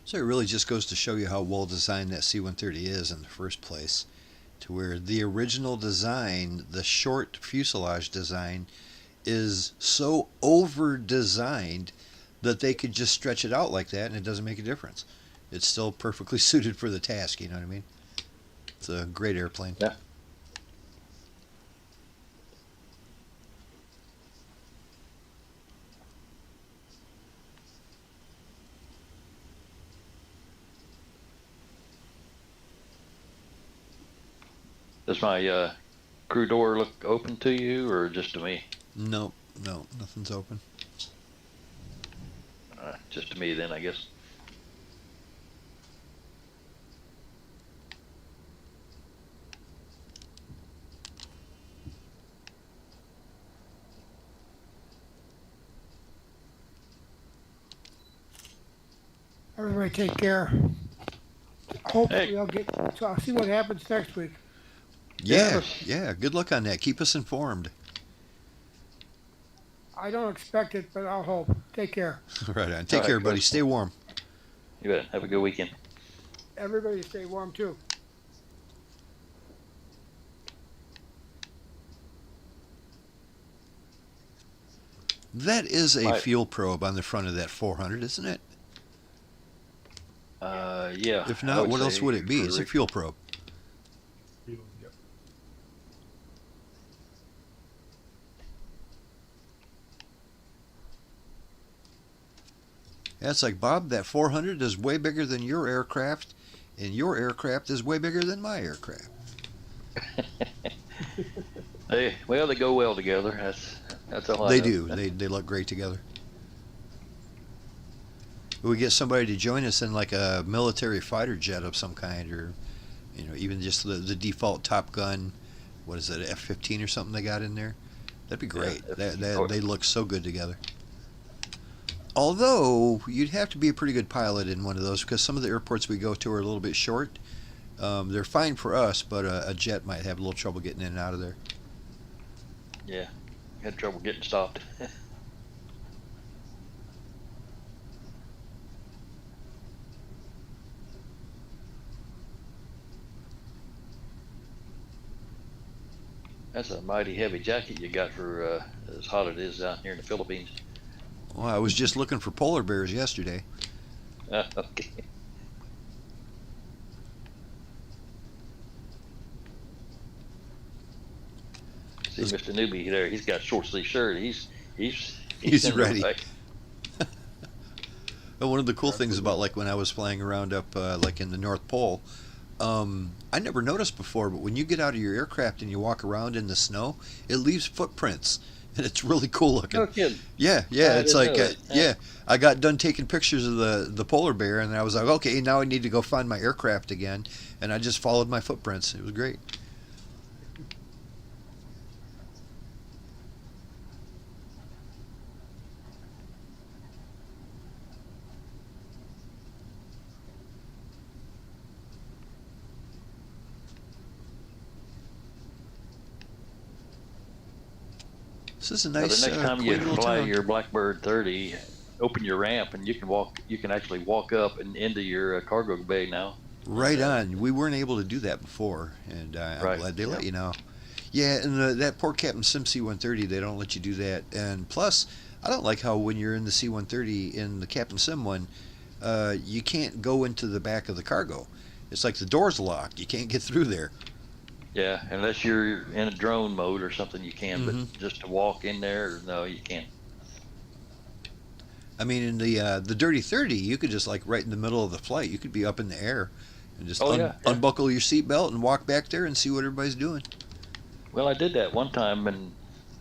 A: So it really just goes to show you how well designed that C-130 is in the first place, to where the original design, the short fuselage design, is so over designed that they could just stretch it out like that and it doesn't make a difference. It's still perfectly suited for the task, you know what I mean? It's a great airplane.
B: Yeah. Does my crew door look open to you, or just to me?
A: Nope, no, nothing's open.
B: Just to me, then, I guess.
D: Everybody take care. Hopefully
B: Hey.
D: I'll see what happens next week.
A: Yeah,
B: Yes.
A: yeah, good luck on that. Keep us informed.
D: I don't expect it, but I'll hope. Take care.
A: Right on. Take
B: All right,
A: care, buddy.
B: cool.
A: Stay warm.
B: You bet. Have a good weekend.
D: Everybody stay warm too.
A: That is a
B: Right.
A: fuel probe on the front of that 400, isn't it?
B: Yeah.
A: If
B: I
A: not, what
B: say
A: else would it be? It's a
B: for-
A: fuel probe.
C: Yep.
A: That's like, Bob, that 400 is way bigger than your aircraft, and your aircraft is way bigger than my aircraft.
B: They go well together. That's all I
A: They
B: know.
A: do. They look great together. We get somebody to join us in like a military fighter jet of some kind, or even just the default Top Gun. What is it, F-15 or something they got in there? That'd be great.
B: F-15.
A: They look so good together. Although you'd have to be a pretty good pilot in one of those, because some of the airports we go to are a little bit short. They're fine for us, but a jet might have a little trouble getting in and out of there.
B: Yeah. Had trouble getting stopped. That's a mighty heavy jacket you got for as hot it is out here in the Philippines.
A: Well, I was just looking for polar bears yesterday.
B: Okay. See,
A: Those-
B: Mr. Newbie there, he's got a short sleeve shirt. He's
A: He's
B: sending it
A: ready.
B: away.
A: And one of the cool things about like when I was flying around up like in the North Pole, I never noticed before, but when you get out of your aircraft and you walk around in the snow, it leaves footprints, and it's really cool looking.
B: No kidding.
A: Yeah,
B: I
A: it's
B: didn't
A: like
B: know that.
A: yeah. I got done taking pictures of the polar bear, and I was like, okay, now I need to go find my aircraft again, and I just followed my footprints. It was great. This is a
B: Now,
A: nice,
B: the next time you
A: quaint little
B: fly
A: town.
B: your Blackbird 30, open your ramp and you can walk. You can actually walk up and into your cargo bay now.
A: Right on. We weren't able to do that before, and I'm
B: Right.
A: glad they
B: Yeah.
A: let you know. Yeah, and that poor Captain Sim C-130, they don't let you do that. And plus, I don't like how when you're in the C-130 in the Captain Sim one, you can't go into the back of the cargo. It's like the door's locked. You can't get through there.
B: Yeah, unless you're in a drone mode or something, you can.
A: Hmm.
B: But just to walk in there, no, you can't.
A: I mean, in the Dirty 30, you could just like right in the middle of the flight, you could be up in the air and just
B: Oh yeah, yeah.
A: unbuckle your seatbelt and walk back there and see what everybody's doing.
B: Well, I did that one time and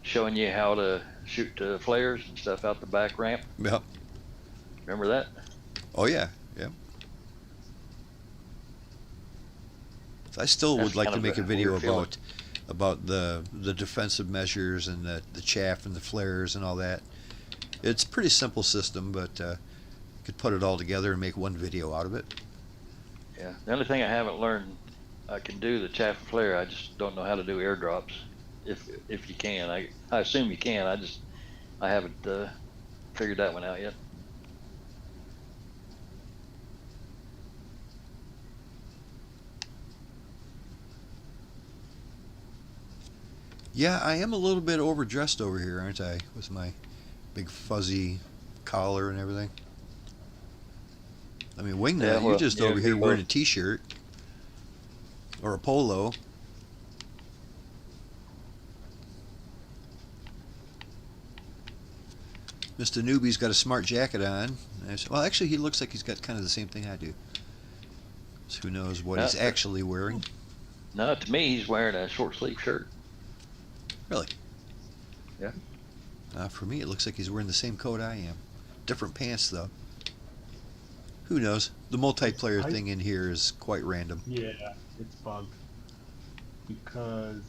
B: showing you how to shoot flares and stuff out the back ramp.
A: Yep.
B: Remember that?
A: Oh yeah. Yeah. I still
B: That's
A: would like
B: kind
A: to
B: of
A: make a
B: a
A: video
B: weird feeling.
A: about the defensive measures and the chaff and the flares and all that. It's a pretty simple system, but could put it all together and make one video out of it.
B: Yeah. The only thing I haven't learned, I can do the chaff and flare. I just don't know how to do airdrops. If you can, I assume you can. I haven't figured that one out yet.
A: Yeah, I am a little bit overdressed over here, aren't I? With my big fuzzy collar and everything. I mean, Wingnut,
B: Yeah,
A: you're
B: well,
A: just
B: yeah,
A: over here
B: we
A: wearing a
B: both-
A: t-shirt or a polo. Mr. Newbie's got a smart jacket on. Well, actually, he looks like he's got kind of the same thing I do. So who knows what he's
B: Yeah.
A: actually wearing?
B: No, to me, he's wearing a short sleeve shirt.
A: Really?
B: Yeah.
A: For me, it looks like he's wearing the same coat I am. Different pants, though. Who knows? The multiplayer thing in here is quite random.
C: Yeah, it's bugged. Because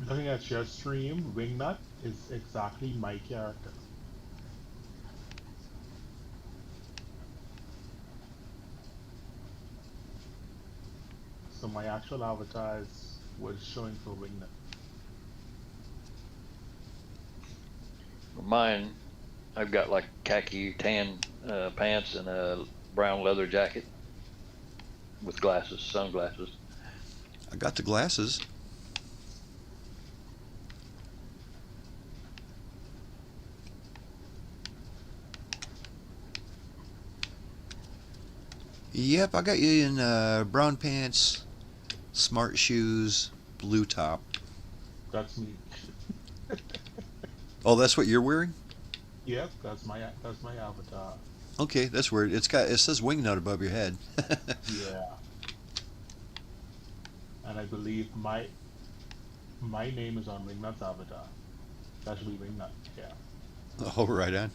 C: looking at your stream, Wingnut is exactly my character. So my actual avatars was showing for Wingnut.
B: For mine, I've got like khaki tan pants and a brown leather jacket with glasses, sunglasses.
A: I got the glasses. Yep, I got you in brown pants, smart shoes, blue top.
C: That's me.
A: Oh, that's what you're wearing?
C: Yep, that's my avatar.
A: Okay, that's weird. It says Wingnut above your head.
C: Yeah. And I believe my name is on Wingnut's avatar. That should be Wingnut, yeah.
A: Oh, right on.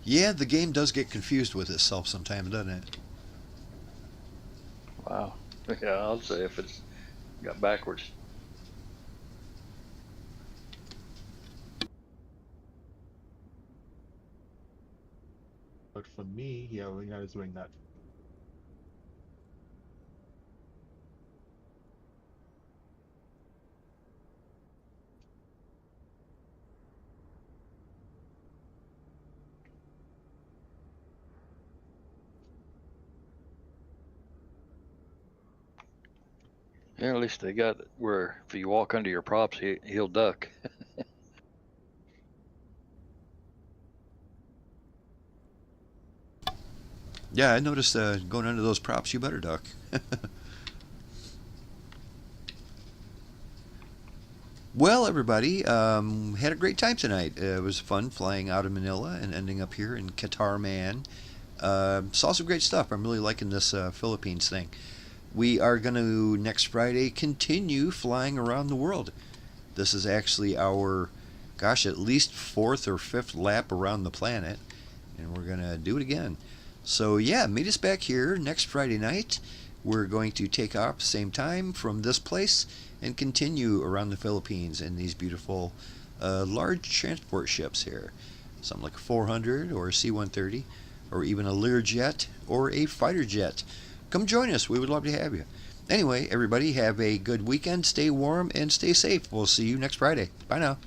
A: Yeah, the game does get confused with itself sometimes, doesn't it?
B: Wow. Yeah, I'll say if it's got backwards.
C: But for me, yeah, Wingnut is Wingnut.
B: Yeah, at least they got where if you walk under your props, he'll duck.
A: Yeah, I noticed going under those props, you better duck. Well, everybody, had a great time tonight. It was fun flying out of Manila and ending up here in Catarman. Saw some great stuff. I'm really liking this Philippines thing. We are going to, next Friday, continue flying around the world. This is actually our, gosh, at least fourth or fifth lap around the planet, and we're going to do it again. So, yeah, meet us back here next Friday night. We're going to take off same time from this place and continue around the Philippines in these beautiful large transport ships here. Something like a 400 or a C-130 or even a Learjet or a fighter jet. Come join us. We would love to have you. Anyway, everybody, have a good weekend. Stay warm and stay safe. We'll see you next Friday. Bye now.